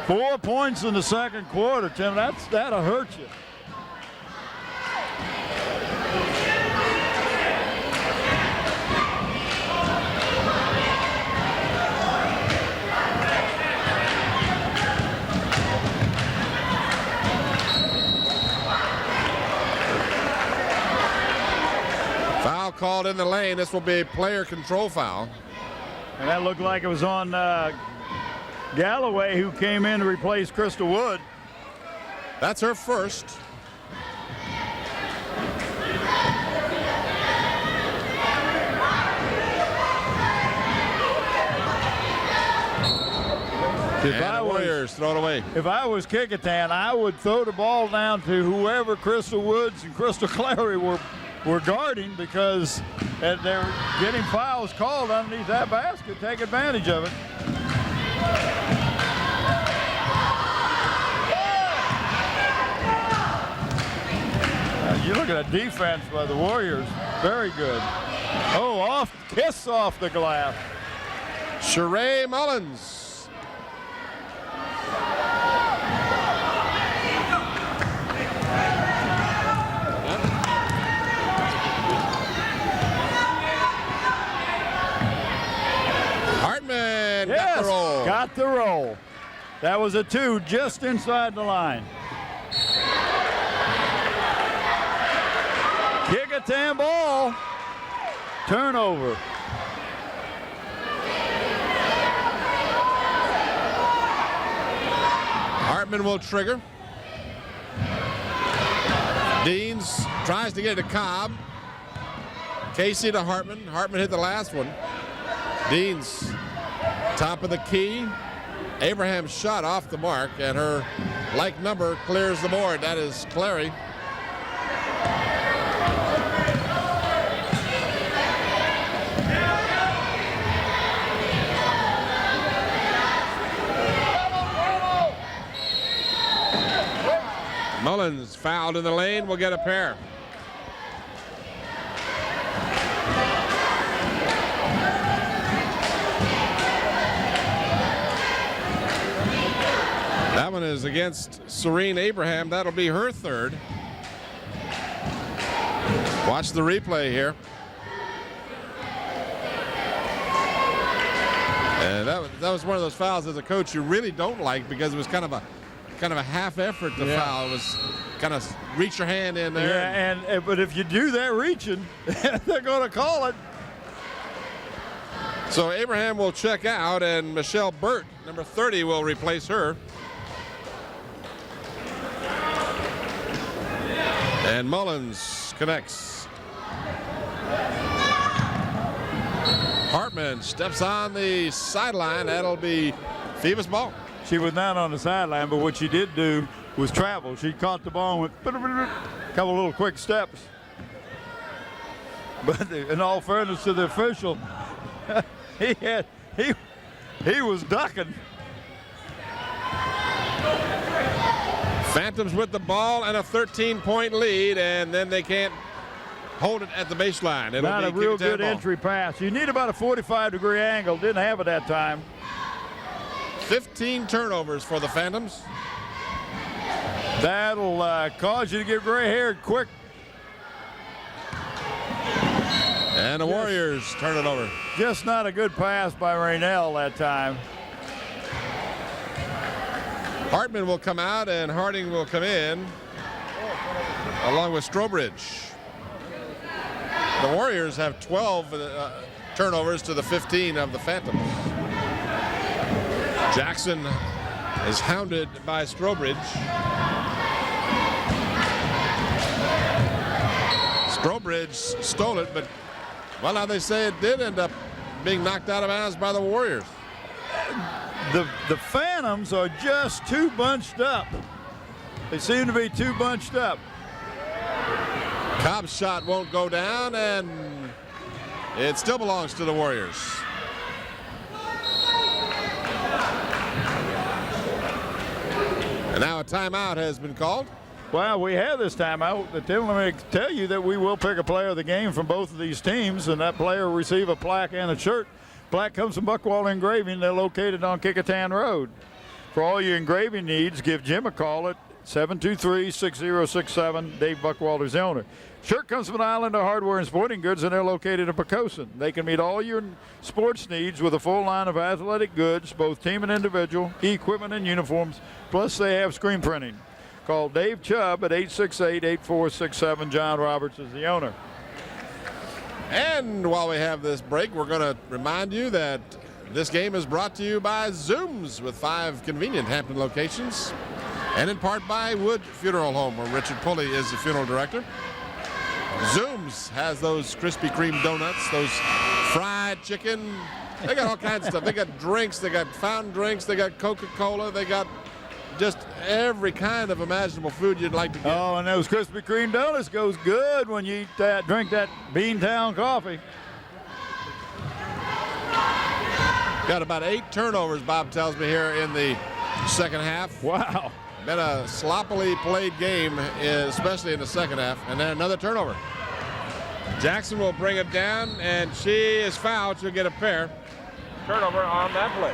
4 points in the second quarter, Tim. That'll hurt you. Foul called in the lane. This will be a player control foul. And that looked like it was on Galloway, who came in to replace Crystal Wood. That's her first. Warriors throw it away. If I was Kecoughtan, I would throw the ball down to whoever Crystal Woods and Crystal Clary were guarding, because they're getting fouls called underneath that basket. Take advantage of it. You look at the defense by the Warriors. Very good. Oh, kiss off the glass. Sheree Mullins. Hartman got the roll. Got the roll. That was a 2 just inside the line. Kecoughtan ball. Turnover. Hartman will trigger. Deans tries to get it to Cobb. Casey to Hartman. Hartman hit the last one. Deans, top of the key. Abraham's shot off the mark, and her like number clears the board. That is Clary. Mullins fouled in the lane, will get a pair. That one is against Serene Abraham. That'll be her third. Watch the replay here. And that was one of those fouls as a coach you really don't like, because it was kind of a half effort to foul. It was kind of reach your hand in there. Yeah, but if you do that reaching, they're going to call it. So Abraham will check out, and Michelle Burt, number 30, will replace her. And Mullins connects. Hartman steps on the sideline. That'll be Phoebus ball. She was not on the sideline, but what she did do was travel. She caught the ball and went a couple little quick steps. But in all fairness to the official, he was ducking. Phantoms with the ball and a 13-point lead, and then they can't hold it at the baseline. It'll Not be a real Kecoughtan good ball. entry pass. You need about a 45-degree angle. Didn't have it that time. 15 turnovers for the Phantoms. That'll cause you to get gray hair quick. And the Warriors turn it over. Just not a good pass by Raynell that time. Hartman will come out, and Harding will come in, along with Strobridge. The Warriors have 12 turnovers to the 15 of the Phantoms. Jackson is hounded by Strobridge. Strobridge stole it, but, well, now they say it did end up being knocked out of bounds by the Warriors. The Phantoms are just too bunched up. They seem to be too bunched up. Cobb's shot won't go down, and it still belongs to the Warriors. And now a timeout has been called. Well, we have this timeout. Let me tell you that we will pick a player of the game from both of these teams, and that player will receive a plaque and a shirt. Plaque comes from Buckwalter Engraving. They're located on Kecoughtan Road. For all your engraving needs, give Jim a call at 723-6067. Dave Buckwalter's the owner. Shirt comes from Islander Hardware and Sporting Goods, and they're located in Kecoughtan. They can meet all your sports needs with a full line of athletic goods, both team and individual, equipment and uniforms, plus they have screen printing. Call Dave Chubb at 868-8467. John Roberts is the owner. And while we have this break, we're going to remind you that this game is brought to you by Zooms, with 5 convenient Hampton locations, and in part by Wood Funeral Home, where Richard Pulley is the funeral director. Zooms has those Krispy Kreme donuts, those fried chicken. They got all kinds of stuff. They got drinks. They got fountain drinks. They got Coca-Cola. They got just every kind of imaginable food you'd like to get. Oh, and those Krispy Kreme donuts goes good when you eat that, drink that Beantown coffee. Got about 8 turnovers, Bob tells me, here in the second half. Wow. Been a sloppily played game, especially in the second half. And then another turnover. Jackson will bring it down, and she is fouled. She'll get a pair. Turnover on that play.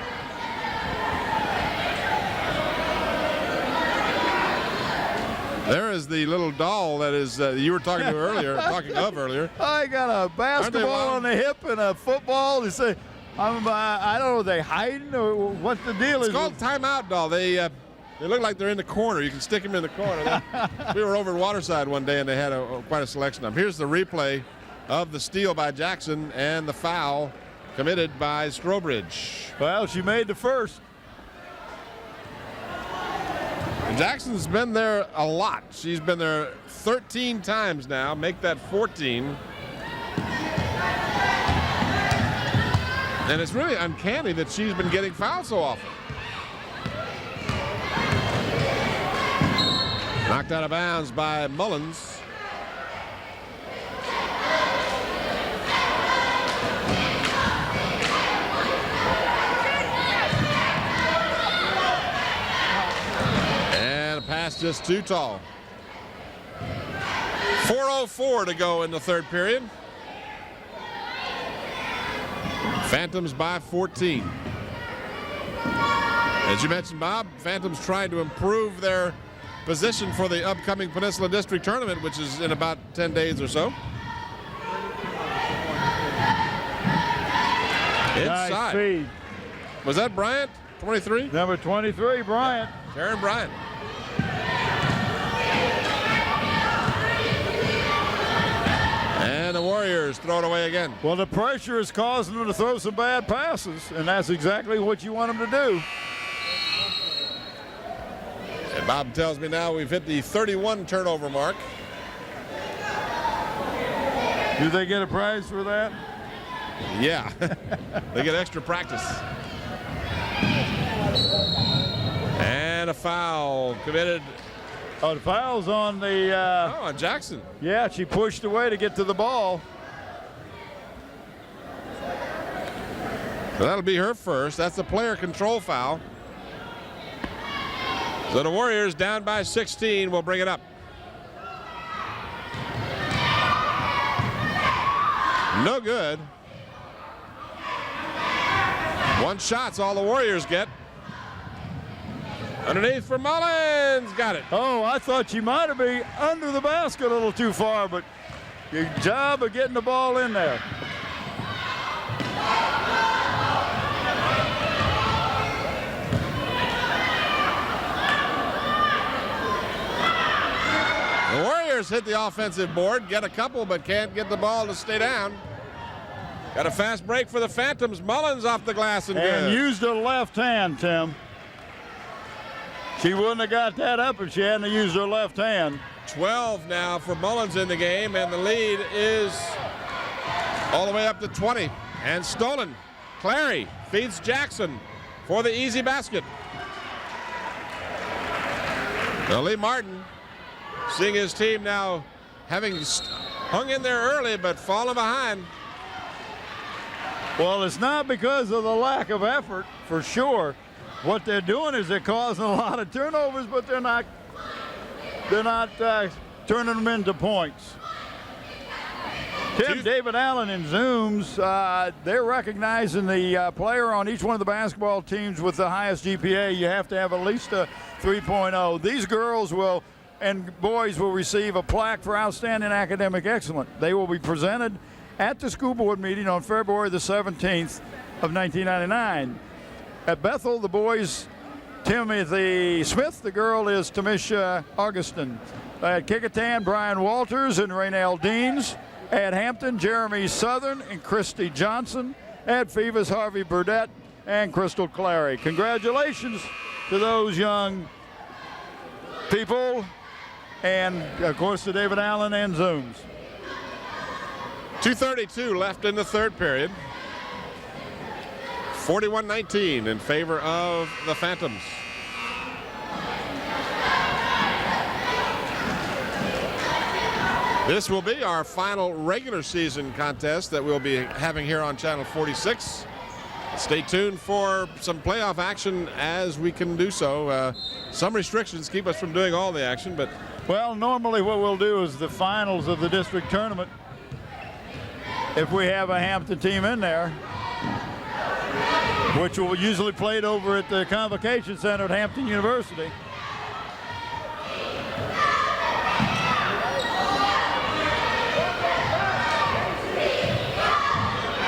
There is the little doll that is you were talking of earlier. I got a basketball on the hip and a football. They say, I don't know, are they hiding or what the deal is? It's called timeout doll. They look like they're in the corner. You can stick them in the corner. We were over at Waterside one day, and they had quite a selection of them. Here's the replay of the steal by Jackson and the foul committed by Strobridge. Well, she made the first. Jackson's been there a lot. She's been there 13 times now. Make that 14. And it's really uncanny that she's been getting fouled so often. Knocked out of bounds by Mullins. And a pass just too tall. 4:04 to go in the third period. Phantoms by 14. As you mentioned, Bob, Phantoms trying to improve their position for the upcoming Peninsula District Tournament, which is in about 10 days or so. Inside. Nice feed. Was that Bryant, 23? Number 23, Bryant. Karen Bryant. And the Warriors throw it away again. Well, the pressure is causing them to throw some bad passes, and that's exactly what you want them to do. And Bob tells me now we've hit the 31 turnover mark. Do they get a prize for that? Yeah, they get extra practice. And a foul committed. Oh, the foul's on the... on Jackson. Yeah, she pushed away to get to the ball. So that'll be her first. That's a player control foul. So the Warriors down by 16 will bring it up. No good. One shot's all the Warriors get. Underneath for Mullins. Got it. Oh, I thought she might have been under the basket a little too far, but good job of getting the ball in there. The Warriors hit the offensive board, get a couple, but can't get the ball to stay down. Got a fast break for the Phantoms. Mullins off the glass and good. Used her left hand, Tim. She wouldn't have got that up if she hadn't used her left hand. 12 now for Mullins in the game, and the lead is all the way up to 20. And stolen. Clary feeds Jackson for the easy basket. Now Lee Martin seeing his team now having hung in there early but fallen behind. Well, it's not because of the lack of effort, for sure. What they're doing is they're causing a lot of turnovers, but they're not turning them into points. Tim, David Allen in Zooms, they're recognizing the player on each one of the basketball teams with the highest GPA. You have to have at least a 3.0. These girls will and boys will receive a plaque for outstanding academic excellence. They will be presented at the school board meeting on February the 17th of 1999. At Bethel, the boys, Timothy Smith. The girl is Tamisha Augustin. At Kecoughtan, Brian Walters and Raynell Deans. At Hampton, Jeremy Southern and Christy Johnson. At Phoebus, Harvey Burdett and Crystal Clary. Congratulations to those young people, and of course to David Allen and Zooms. 2:32 left in the third period. 41-19 in favor of the Phantoms. This will be our final regular season contest that we'll be having here on Channel 46. Stay tuned for some playoff action as we can do so. Some restrictions keep us from doing all the action, but... Well, normally what we'll do is the finals of the district tournament, if we have a Hampton team in there, which will usually played over at the Convocation Center at Hampton University.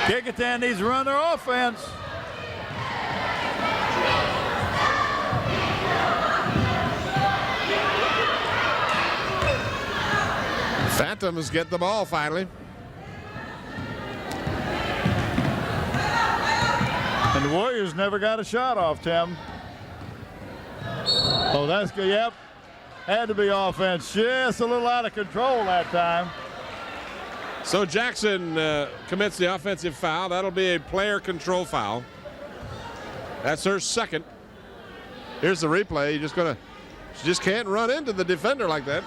Kecoughtan needs to run their offense. Phantoms get the ball finally. And the Warriors never got a shot off, Tim. Oh, that's good. Yep. Had to be offense. Just a little out of control that time. So Jackson commits the offensive foul. That'll be a player control foul. That's her second. Here's the replay. She just can't run into the defender like that.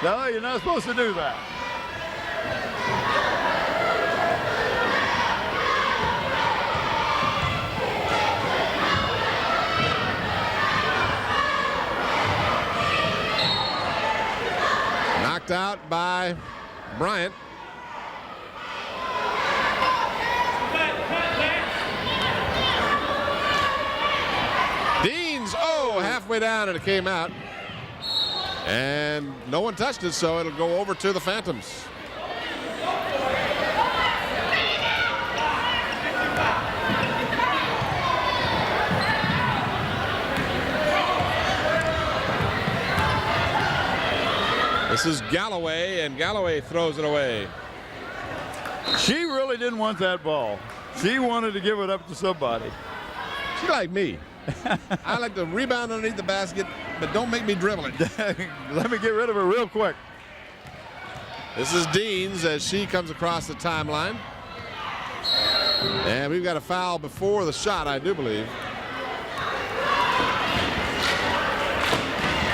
No, you're not supposed to do that. Knocked out by Bryant. Deans, halfway down and it came out. And no one touched it, so it'll go over to the Phantoms. This is Galloway, and Galloway throws it away. She really didn't want that ball. She wanted to give it up to somebody. She like me. I like to rebound underneath the basket, but don't make me dribble it. Let me get rid of it real quick. This is Deans as she comes across the timeline. And we've got a foul before the shot, I do believe.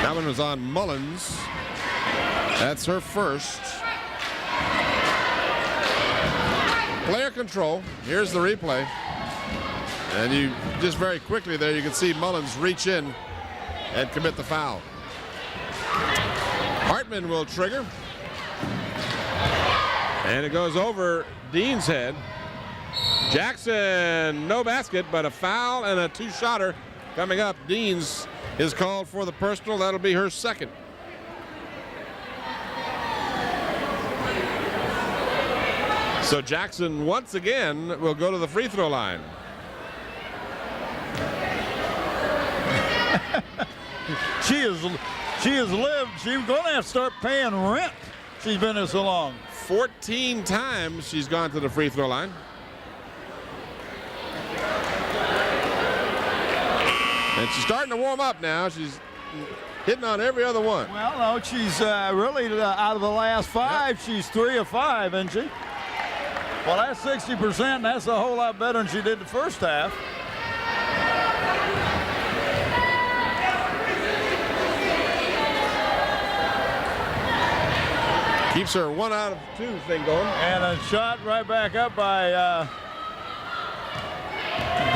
That one was on Mullins. That's her first. Player control. Here's the replay. And you just very quickly there, you can see Mullins reach in and commit the foul. Hartman will trigger. And it goes over Dean's head. Jackson, no basket, but a foul and a two-shotter coming up. Deans is called for the personal. That'll be her second. So Jackson once again will go to the free throw line. She has lived. She's going to have to start paying rent. She's been there so long. 14 times she's gone to the free throw line. And she's starting to warm up now. She's hitting on every other one. Well, no, she's really out of the last five, she's 3 of 5, isn't she? Well, that's 60%. That's a whole lot better than she did the first half. Keeps her 1 out of 2 thing going. And a shot right back up by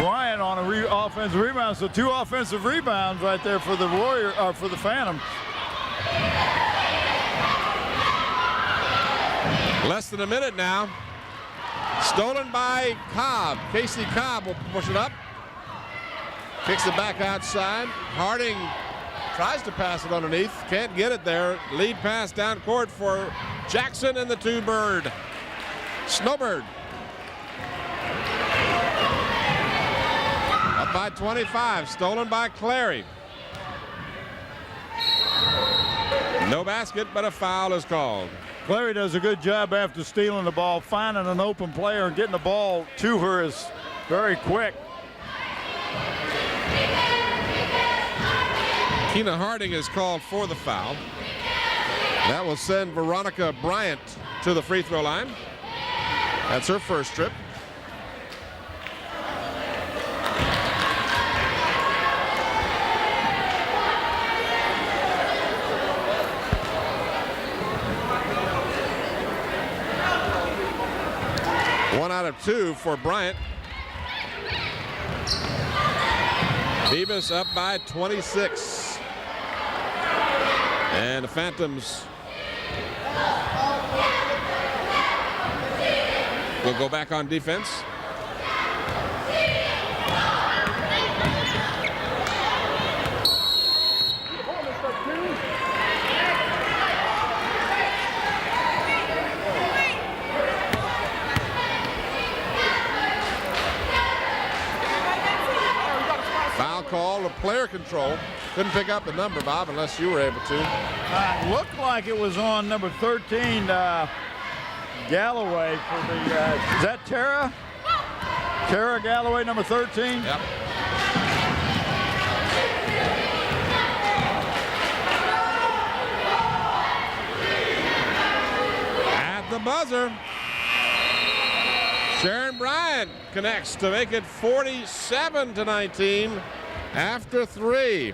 Bryant on a offensive rebound. So 2 offensive rebounds right there for the for the Phantom. Less than a minute now. Stolen by Cobb. Casey Cobb will push it up. Kicks it back outside. Harding tries to pass it underneath. Can't get it there. Lead pass down court for Jackson and the 2-bird. Snowbird. Up by 25. Stolen by Clary. No basket, but a foul is called. Clary does a good job after stealing the ball. Finding an open player and getting the ball to her is very quick. Keena Harding is called for the foul. That will send Veronica Bryant to the free throw line. That's her first trip. One out of 2 for Bryant. Phoebus up by 26. And the Phantoms will go back on defense. Foul call of player control. Couldn't pick up the number, Bob, unless you were able to. Looked like it was on number 13, Galloway for the, is that Tara? Tara Galloway, number 13? Yep. At the buzzer. Sharon Bryant connects to make it 47-19 after 3.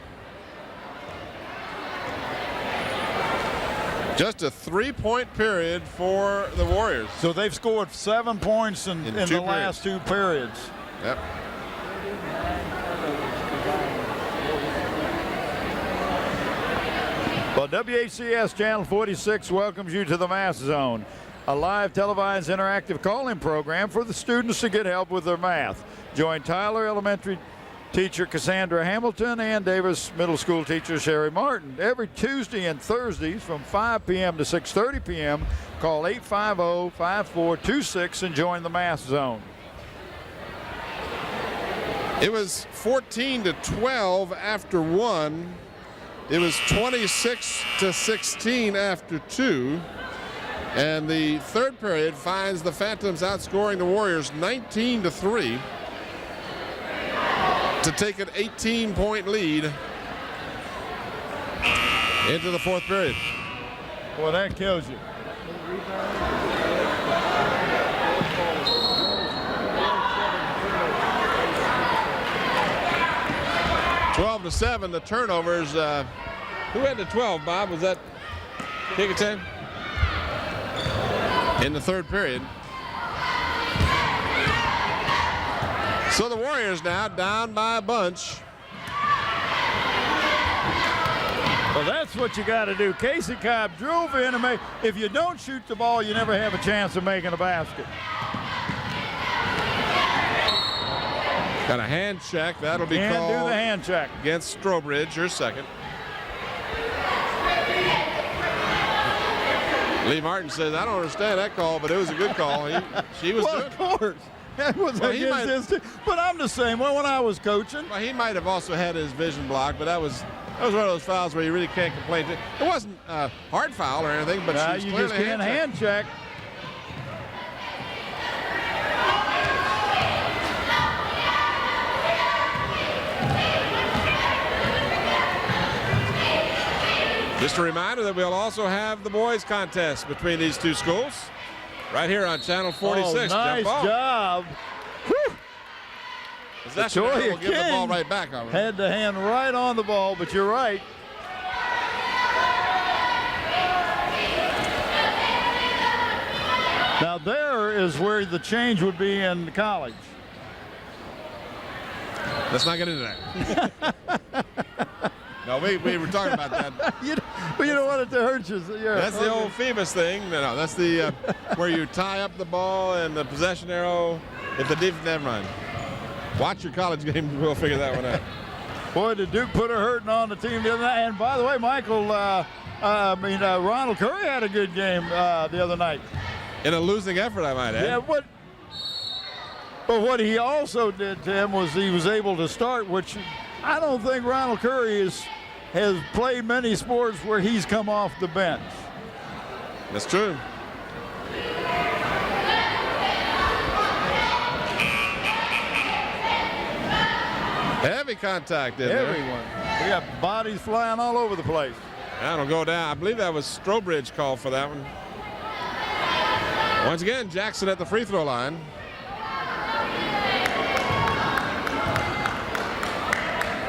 Just a 3-point period for the Warriors. So they've scored 7 points in the last 2 periods. Yep. Well, WHCS Channel 46 welcomes you to the Math Zone, a live televised interactive call-in program for the students to get help with their math. Join Tyler Elementary teacher Cassandra Hamilton and Davis Middle School teacher Sherry Martin every Tuesday and Thursdays from 5 p.m. to 6:30 p.m. Call 850-5426 and join the Math Zone. It was 14-12 after 1. It was 26-16 after 2. And the third period finds the Phantoms outscoring the Warriors 19-3 to take an 18-point lead into the fourth period. Well, that kills you. 12-7, the turnovers. Who had the 12, Bob? Was that Kecoughtan? In the third period. So the Warriors now down by a bunch. Well, that's what you got to do. Casey Cobb drove in and made. If you don't shoot the ball, you never have a chance of making a basket. Got a hand check. That'll be Can't called do the hand check against Strobridge, your second. Lee Martin says, I don't understand that call, but it was a good call. She was well, good. Of course. That was against his team. But I'm the same way when I was coaching. Well, he might have also had his vision blocked, but that was one of those fouls where you really can't complain. It wasn't a hard foul or anything, but she was you clearly just can't hand check. Just a reminder that we'll also have the boys contest between these two schools right here on Channel 46. Oh, nice job. Whew. We'll give the ball right back. Had the hand right on the ball, but you're right. Now there is where the change would be in college. Let's not get into that. No, we were talking about that. you don't want it to hurt you. So that's the old Phoebus thing. No, that's the where you tie up the ball and the possession arrow. If the defense, never mind. Watch your college games. We'll figure that one out. Boy, did Duke put a hurting on the team the other night. And by the way, Michael, Ronald Curry had a good game the other night. In a losing effort, I might add. Yeah, but what he also did to him was he was able to start, which I don't think Ronald Curry has played many sports where he's come off the bench. That's true. Heavy contact in there. Everyone. We got bodies flying all over the place. That'll go down. I believe that was Strobridge called for that one. Once again, Jackson at the free throw line.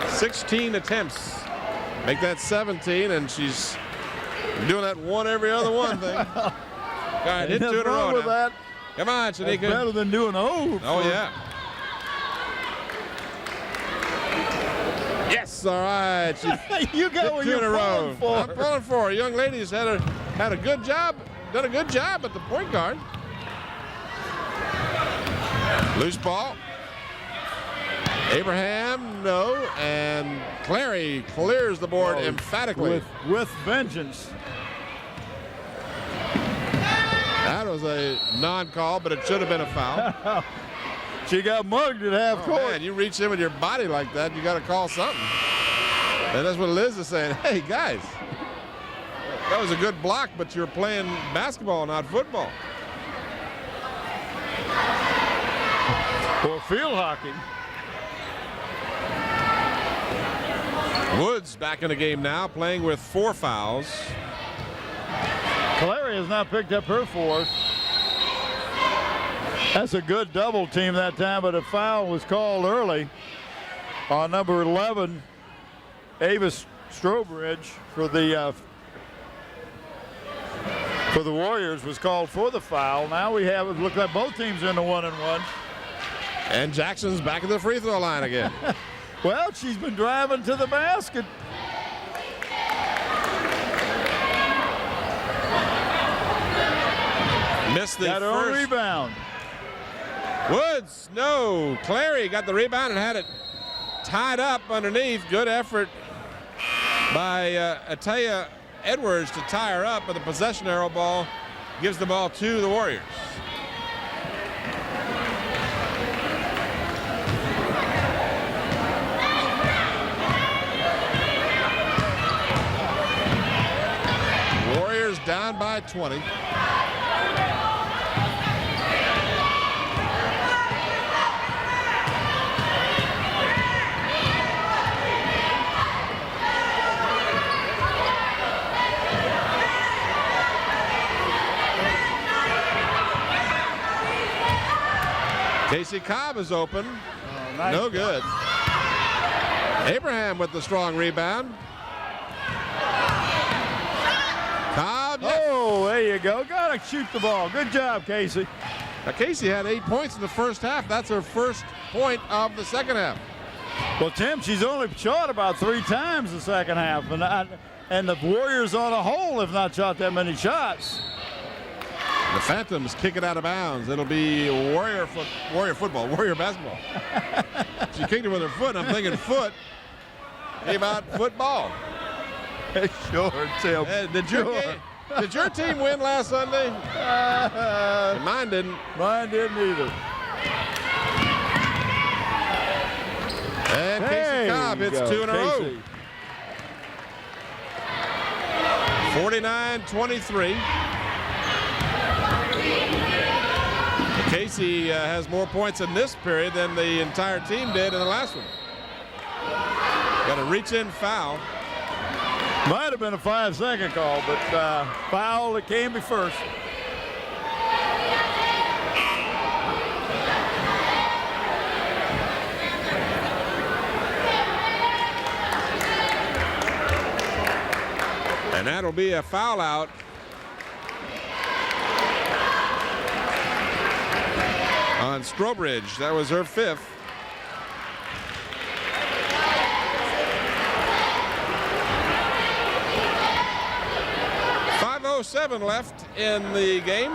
"16 attempts. Make that 17, and she's doing that one every other one thing. All right, hit 2 in a row with now. that. Come on, Shanika. That's better than doing Oh, yeah. Yes, all right. You got what you're pulling for. I'm pulling for her. Young ladies had a good job, done a good job at the point guard. Loose ball. Abraham, no, and Clary clears the board emphatically. With vengeance. That was a non-call, but it should have been a foul. She got mugged at half court. Man, you reach in with your body like that, you got to call something. And that's what Liz is saying. Hey, guys, that was a good block, but you're playing basketball, not football. Or field hockey. Woods back in the game now, playing with 4 fouls. Clary has not picked up her 4th. That's a good double team that time, but a foul was called early on number 11, Avis Strobridge for the Warriors was called for the foul. Now we have it look like both teams are in the 1-and-1. And Jackson's back at the free throw line again. Well, she's been driving to the basket. Missed the Got her own first rebound. Woods, no. Clary got the rebound and had it tied up underneath. Good effort by Ataya Edwards to tie her up, but the possession arrow ball gives the ball to the Warriors. Warriors down by 20. Casey Cobb is open. Oh, nice. No good. Abraham with the strong rebound. Cobb. Yes. Oh, there you go. Got to shoot the ball. Good job, Casey. Now, Casey had 8 points in the first half. That's her first point of the second half. Well, Tim, she's only shot about 3 times the second half, and the Warriors on a whole have not shot that many shots. The Phantoms kick it out of bounds. It'll be Warrior basketball. She kicked it with her foot. I'm thinking foot. Came out football. Sure, Tim. Did your team win last Sunday? Mine didn't. Mine didn't either. And Casey Cobb hits 2 in a row. 49-23. Casey has more points in this period than the entire team did in the last one. Got a reach-in foul. Might have been a 5-second call, but foul that came me first. And that'll be a foul out. On Strobridge. That was her 5th. .507 left in the game.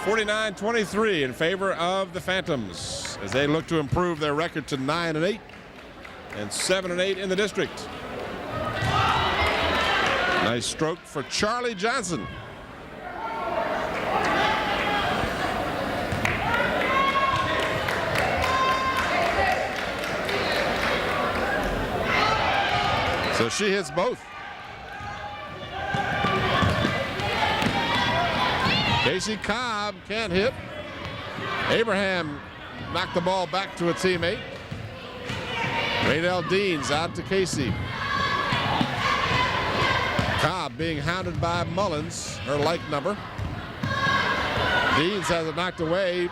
49-23 in favor of the Phantoms as they look to improve their record to 9-8 and 7-8 in the district. Nice stroke for Charlie Johnson. So she hits both. Casey Cobb can't hit. Abraham knocked the ball back to a teammate. Raydell Deans out to Casey. Cobb being hounded by Mullins, her like number. Deans has it knocked away.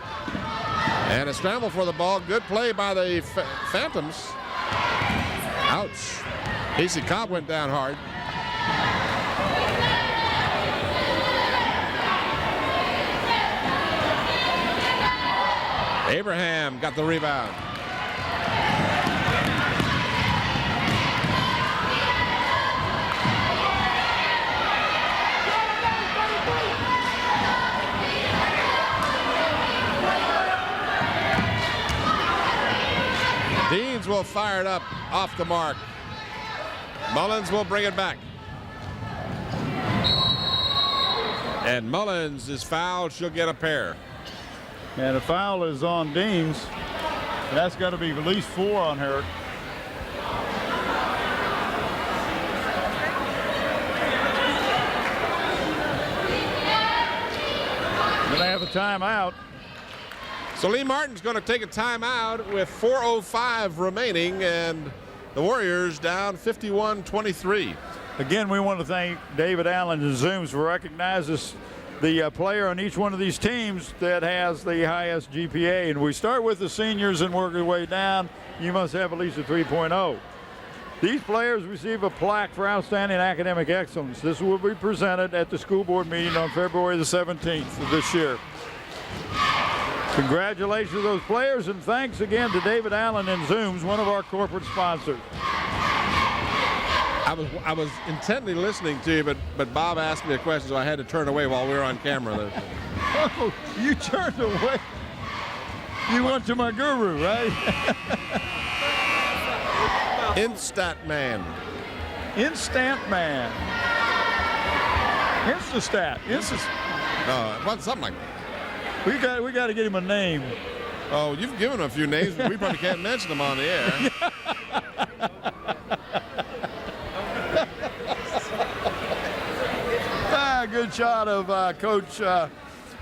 And a scramble for the ball. Good play by the Phantoms. Ouch. Casey Cobb went down hard. Abraham got the rebound. Deans will fire it up off the mark. Mullins will bring it back. And Mullins is fouled. She'll get a pair. And a foul is on Deans. That's got to be at least 4 on her. Gonna have a timeout. So Lee Martin's going to take a timeout with 4:05 remaining, and the Warriors down 51-23. Again, we want to thank David Allen and Zooms for recognizing us the player on each one of these teams that has the highest GPA. And we start with the seniors and work our way down. You must have at least a 3.0. These players receive a plaque for outstanding academic excellence. This will be presented at the school board meeting on February the 17th of this year. Congratulations to those players, and thanks again to David Allen and Zooms, one of our corporate sponsors. I was intently listening to you, but Bob asked me a question, so I had to turn away while we were on camera there. Oh, you turned away. You went to my guru, right? Instat Man. Instant Man. Instastat. What, something like that. We got to get him a name. Oh, you've given him a few names, but we probably can't mention them on the air. Good shot of Coach, I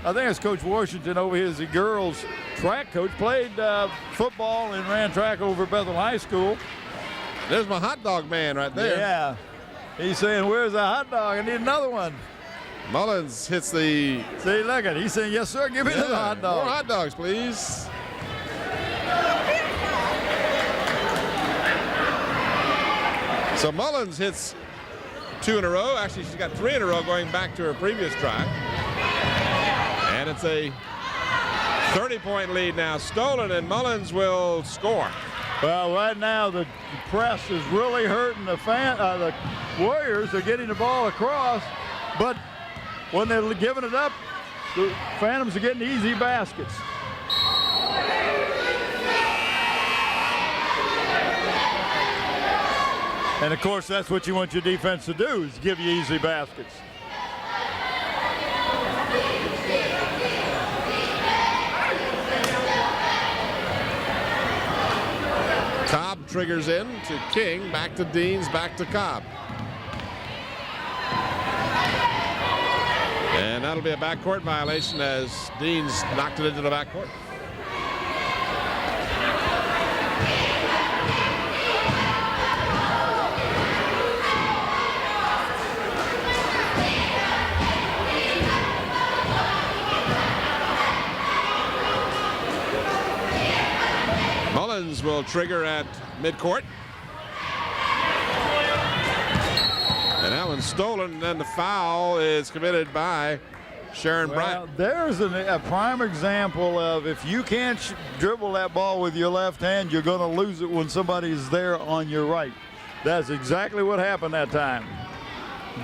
think it's Coach Washington over here as the girls track coach. Played football and ran track over at Bethel High School. There's my hot dog man right there. Yeah. He's saying, where's the hot dog? I need another one. Mullins hits the... See, look at it. He's saying, yes, sir, give me the hot dog. More hot dogs, please. So Mullins hits 2 in a row. Actually, she's got 3 in a row going back to her previous try. And it's a 30-point lead now. Stolen, and Mullins will score. Well, right now the press is really hurting the Warriors. They're getting the ball across, but when they're giving it up, the Phantoms are getting easy baskets. And of course, that's what you want your defense to do, is give you easy baskets. Cobb triggers in to King, back to Deans, back to Cobb. And that'll be a backcourt violation as Deans knocked it into the backcourt. Mullins will trigger at midcourt. And that one's stolen, and then the foul is committed by Sharon Bryant. There's a prime example of if you can't dribble that ball with your left hand, you're going to lose it when somebody's there on your right. That's exactly what happened that time.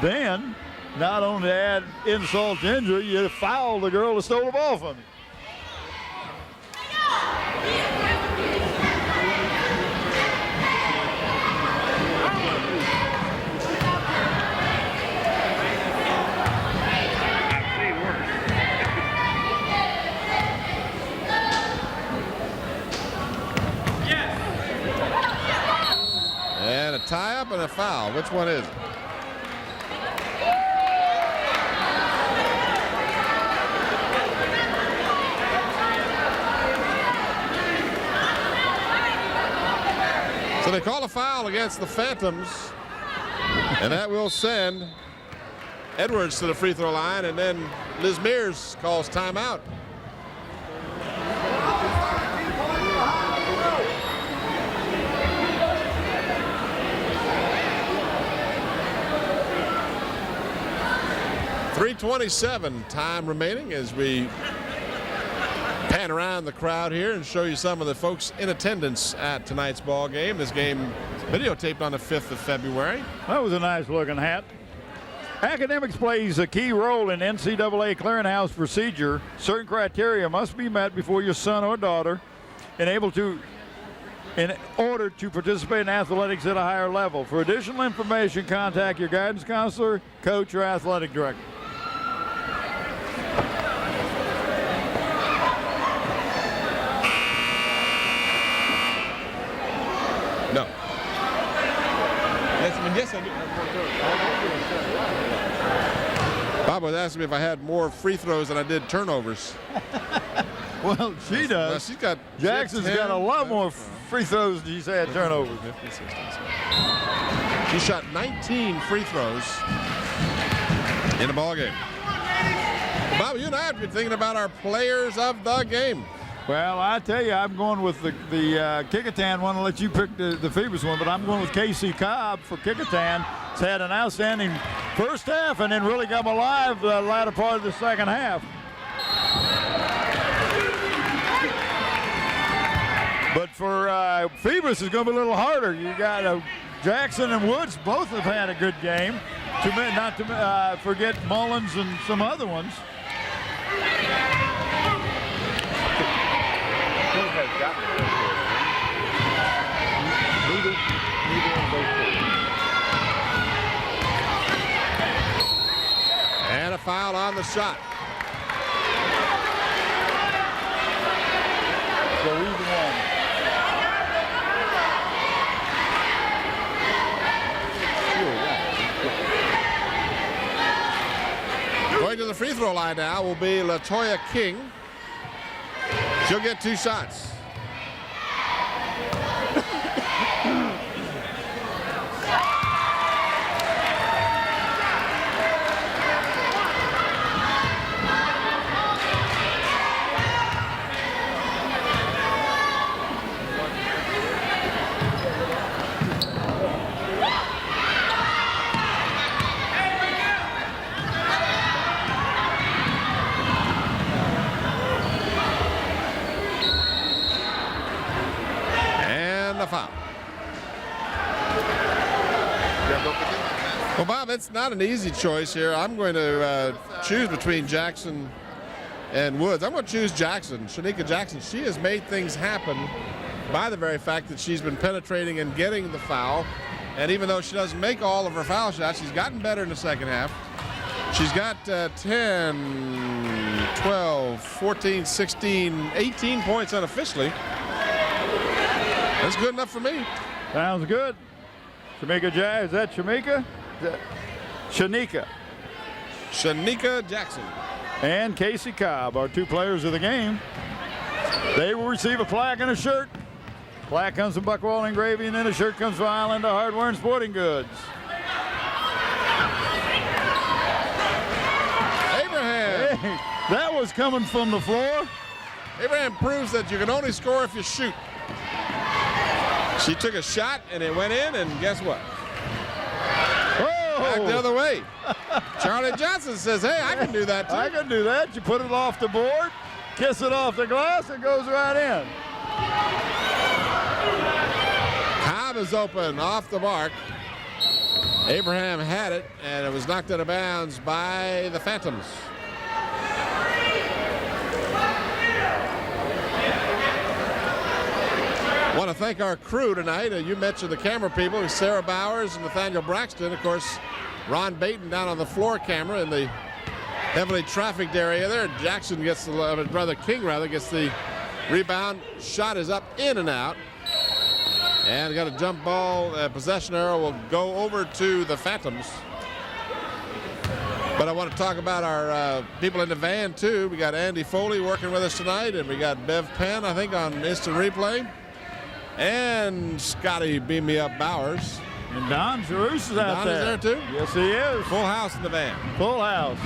Then, not only to add insult to injury, you foul the girl that stole the ball from you. And a tie-up and a foul. Which one is it? So they call a foul against the Phantoms, and that will send Edwards to the free throw line, and then Liz Mears calls timeout. .327 time remaining as we pan around the crowd here and show you some of the folks in attendance at tonight's ball game. This game videotaped on the 5th of February. That was a nice looking hat. Academics plays a key role in NCAA clearinghouse procedure. Certain criteria must be met before your son or daughter in order to participate in athletics at a higher level. For additional information, contact your guidance counselor, coach, or athletic director. No. Yes, I do. Bob was asking me if I had more free throws than I did turnovers. Well, she does. Well, she's got Jackson's 10, got a lot more free throws than she's had turnovers. She shot 19 free throws in the ball game. Champ, you're thinking about our players of the game. Well, I tell you, I'm going with the Kecoughtan one. I'll let you pick the Phoebus one, but I'm going with Casey Cobb for Kecoughtan. He's had an outstanding first half and then really got them alive the latter part of the second half. But for Phoebus, it's going to be a little harder. You got Jackson and Woods both have had a good game. Not to forget Mullins and some other ones. And a foul on the shot. So even one. Going to the free throw line now will be LaToya King. She'll get 2 shots. Foul. Well, Bob, it's not an easy choice here. I'm going to choose between Jackson and Woods. I'm going to choose Jackson, Shanika Jackson. She has made things happen by the very fact that she's been penetrating and getting the foul. And even though she doesn't make all of her foul shots, she's gotten better in the second half. She's got 10, 12, 14, 16, 18 points unofficially. That's good enough for me. Sounds good. Shamika Jazz, is that Shamika? Shanika. Shanika Jackson. And Casey Cobb, our 2 players of the game. They will receive a plaque and a shirt. Plaque comes from Buckwall Engraving, and then a shirt comes from Island Hardware and Sporting Goods. Abraham. Hey, that was coming from the floor. Abraham proves that you can only score if you shoot. She took a shot and it went in, and guess what? Oh! Back the other way. Charlie Johnson says, hey, I can do that too. I can do that. You put it off the board, kiss it off the glass, it goes right in. Cobb is open off the mark. Abraham had it, and it was knocked out of bounds by the Phantoms. I want to thank our crew tonight. You mentioned the camera people, Sarah Bowers and Nathaniel Braxton. Of course, Ron Baton down on the floor camera in the heavily trafficked area there. Jackson gets the, brother King rather, gets the rebound. Shot is up, in and out. And got a jump ball. Possession arrow will go over to the Phantoms. But I want to talk about our people in the van too. We got Andy Foley working with us tonight, and we got Bev Penn, I think, on instant replay. And Scotty Beam Me Up Bowers. And Don Jerus is out there. Don is there too? Yes, he is. Full house in the van. Full house.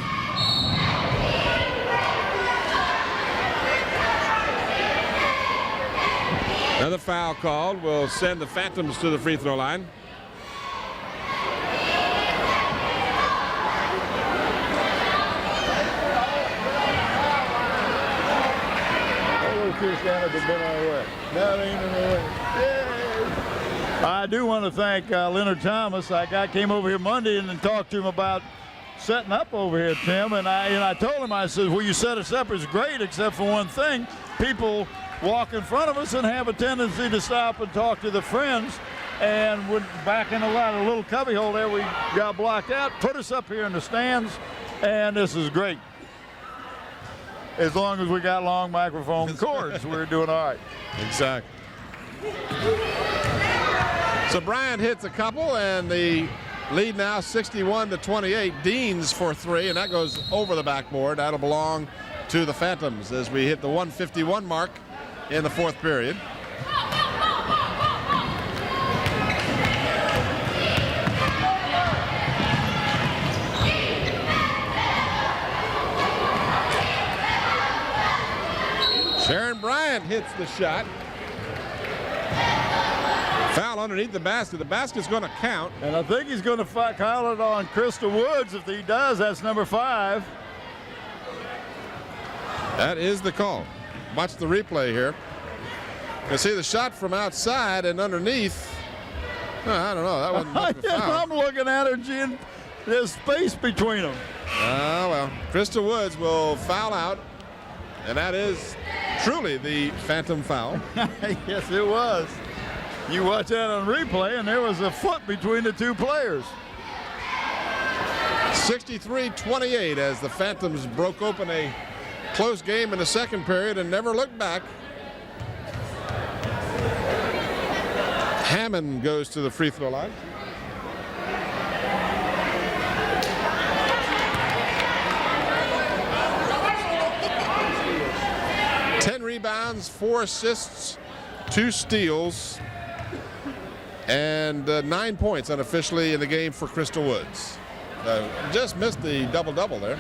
Another foul called will send the Phantoms to the free throw line. I do want to thank Leonard Thomas. I came over here Monday and then talked to him about setting up over here, Tim. And I told him, I said, well, you set us up is great, except for one thing. People walk in front of us and have a tendency to stop and talk to the friends. And we're back in a little cubby hole there. We got blocked out. Put us up here in the stands, and this is great. As long as we got long microphone cords, we're doing all right. Exactly. So Bryant hits a couple, and the lead now 61-28. Deans for 3, and that goes over the backboard. That'll belong to the Phantoms as we hit the 151 mark in the fourth period. Sharon Bryant hits the shot. Foul underneath the basket. The basket's going to count. And I think he's going to call it on Crystal Woods. If he does, that's number 5. That is the call. Watch the replay here. You see the shot from outside and underneath. I don't know. That wasn't much of a foul. I'm looking at her, Gene. There's space between them. Well, Crystal Woods will foul out. And that is truly the phantom foul. Yes, it was. You watch that on replay, and there was a foot between the two players. 63-28 as the Phantoms broke open a close game in the second period and never looked back. Hammond goes to the free throw line. Rebounds, 4 assists, 2 steals, and 9 points unofficially in the game for Crystal Woods. Just missed the double-double there.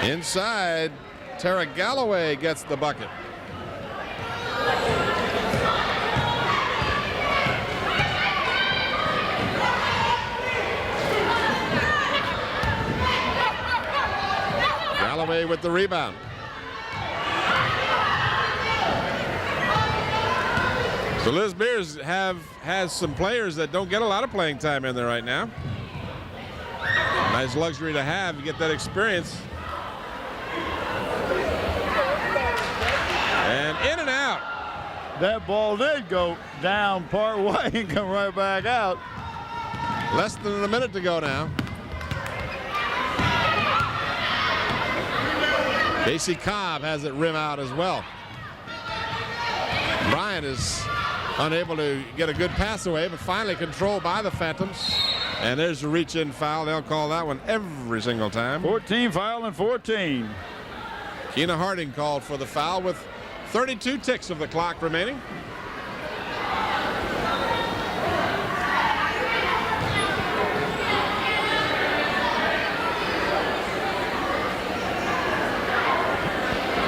Inside, Tara Galloway gets the bucket. Galloway with the rebound. So Liz Beers has some players that don't get a lot of playing time in there right now. Nice luxury to have. You get that experience. And in and out. That ball did go down part way and come right back out. Less than a minute to go now. Casey Cobb has it rim out as well. Bryant is unable to get a good pass away, but finally controlled by the Phantoms. And there's a reach-in foul. They'll call that one every single time. 14 foul and 14. Keena Harding called for the foul with 32 ticks of the clock remaining.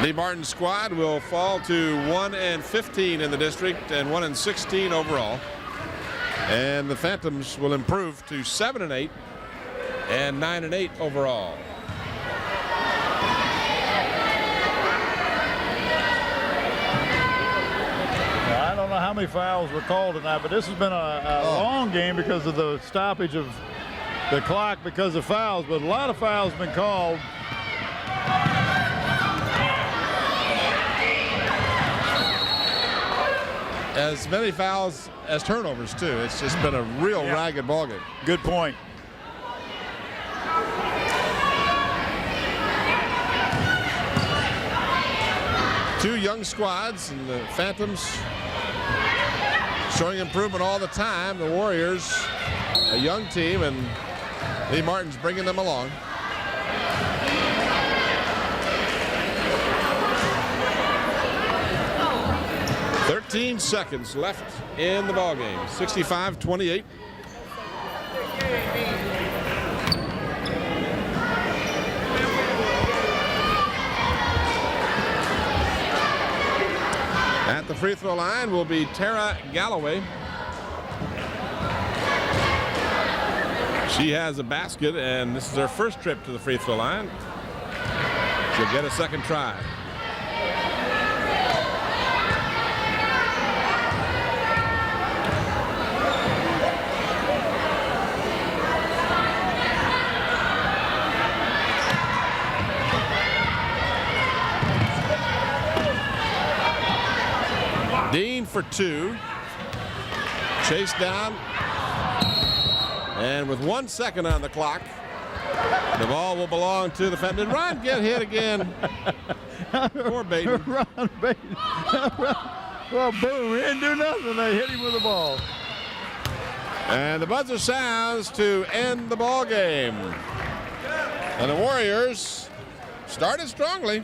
The Martin squad will fall to 1-15 in the district and 1-16 overall. And the Phantoms will improve to 7-8 and 9-8 overall. I don't know how many fouls were called tonight, but this has been a long game because of the stoppage of the clock because of fouls, but a lot of fouls been called. As many fouls as turnovers, too. It's just been a real ragged ballgame. Good point. Two young squads, and the Phantoms showing improvement all the time. The Warriors, a young team, and Lee Martin's bringing them along. "13 seconds left in the ballgame. 65-28. At the free throw line will be Tara Galloway. She has a basket, and this is her first trip to the free throw line. She'll get a second try. Dean for 2. Chased down. And with 1 second on the clock, the ball will belong to the Phantoms. Did Ron get hit again? Poor Baden. Ron Baden. Well, boom, he didn't do nothing. They hit him with the ball. And the buzzer sounds to end the ball game. And the Warriors started strongly.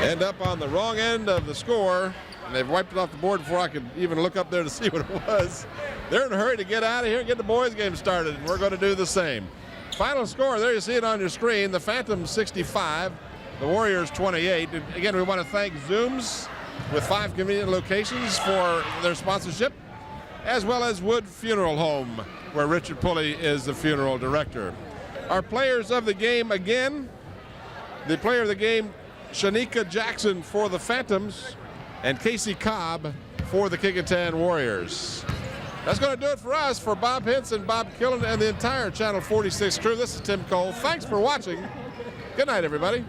end up on the wrong end of the score. And they've wiped it off the board before I could even look up there to see what it was. They're in a hurry to get out of here and get the boys' game started, and we're going to do the same. Final score, there you see it on your screen. The Phantoms 65, the Warriors 28. And again, we want to thank Zooms with 5 convenient locations for their sponsorship, as well as Wood Funeral Home, where Richard Pulley is the funeral director. Our players of the game again, the player of the game, Shanika Jackson for the Phantoms, and Casey Cobb for the Kecoughtan Warriors. That's going to do it for us. For Bob Hintz and Bob Killen and the entire Channel 46 crew, this is Tim Cole. Thanks for watching. Good night, everybody.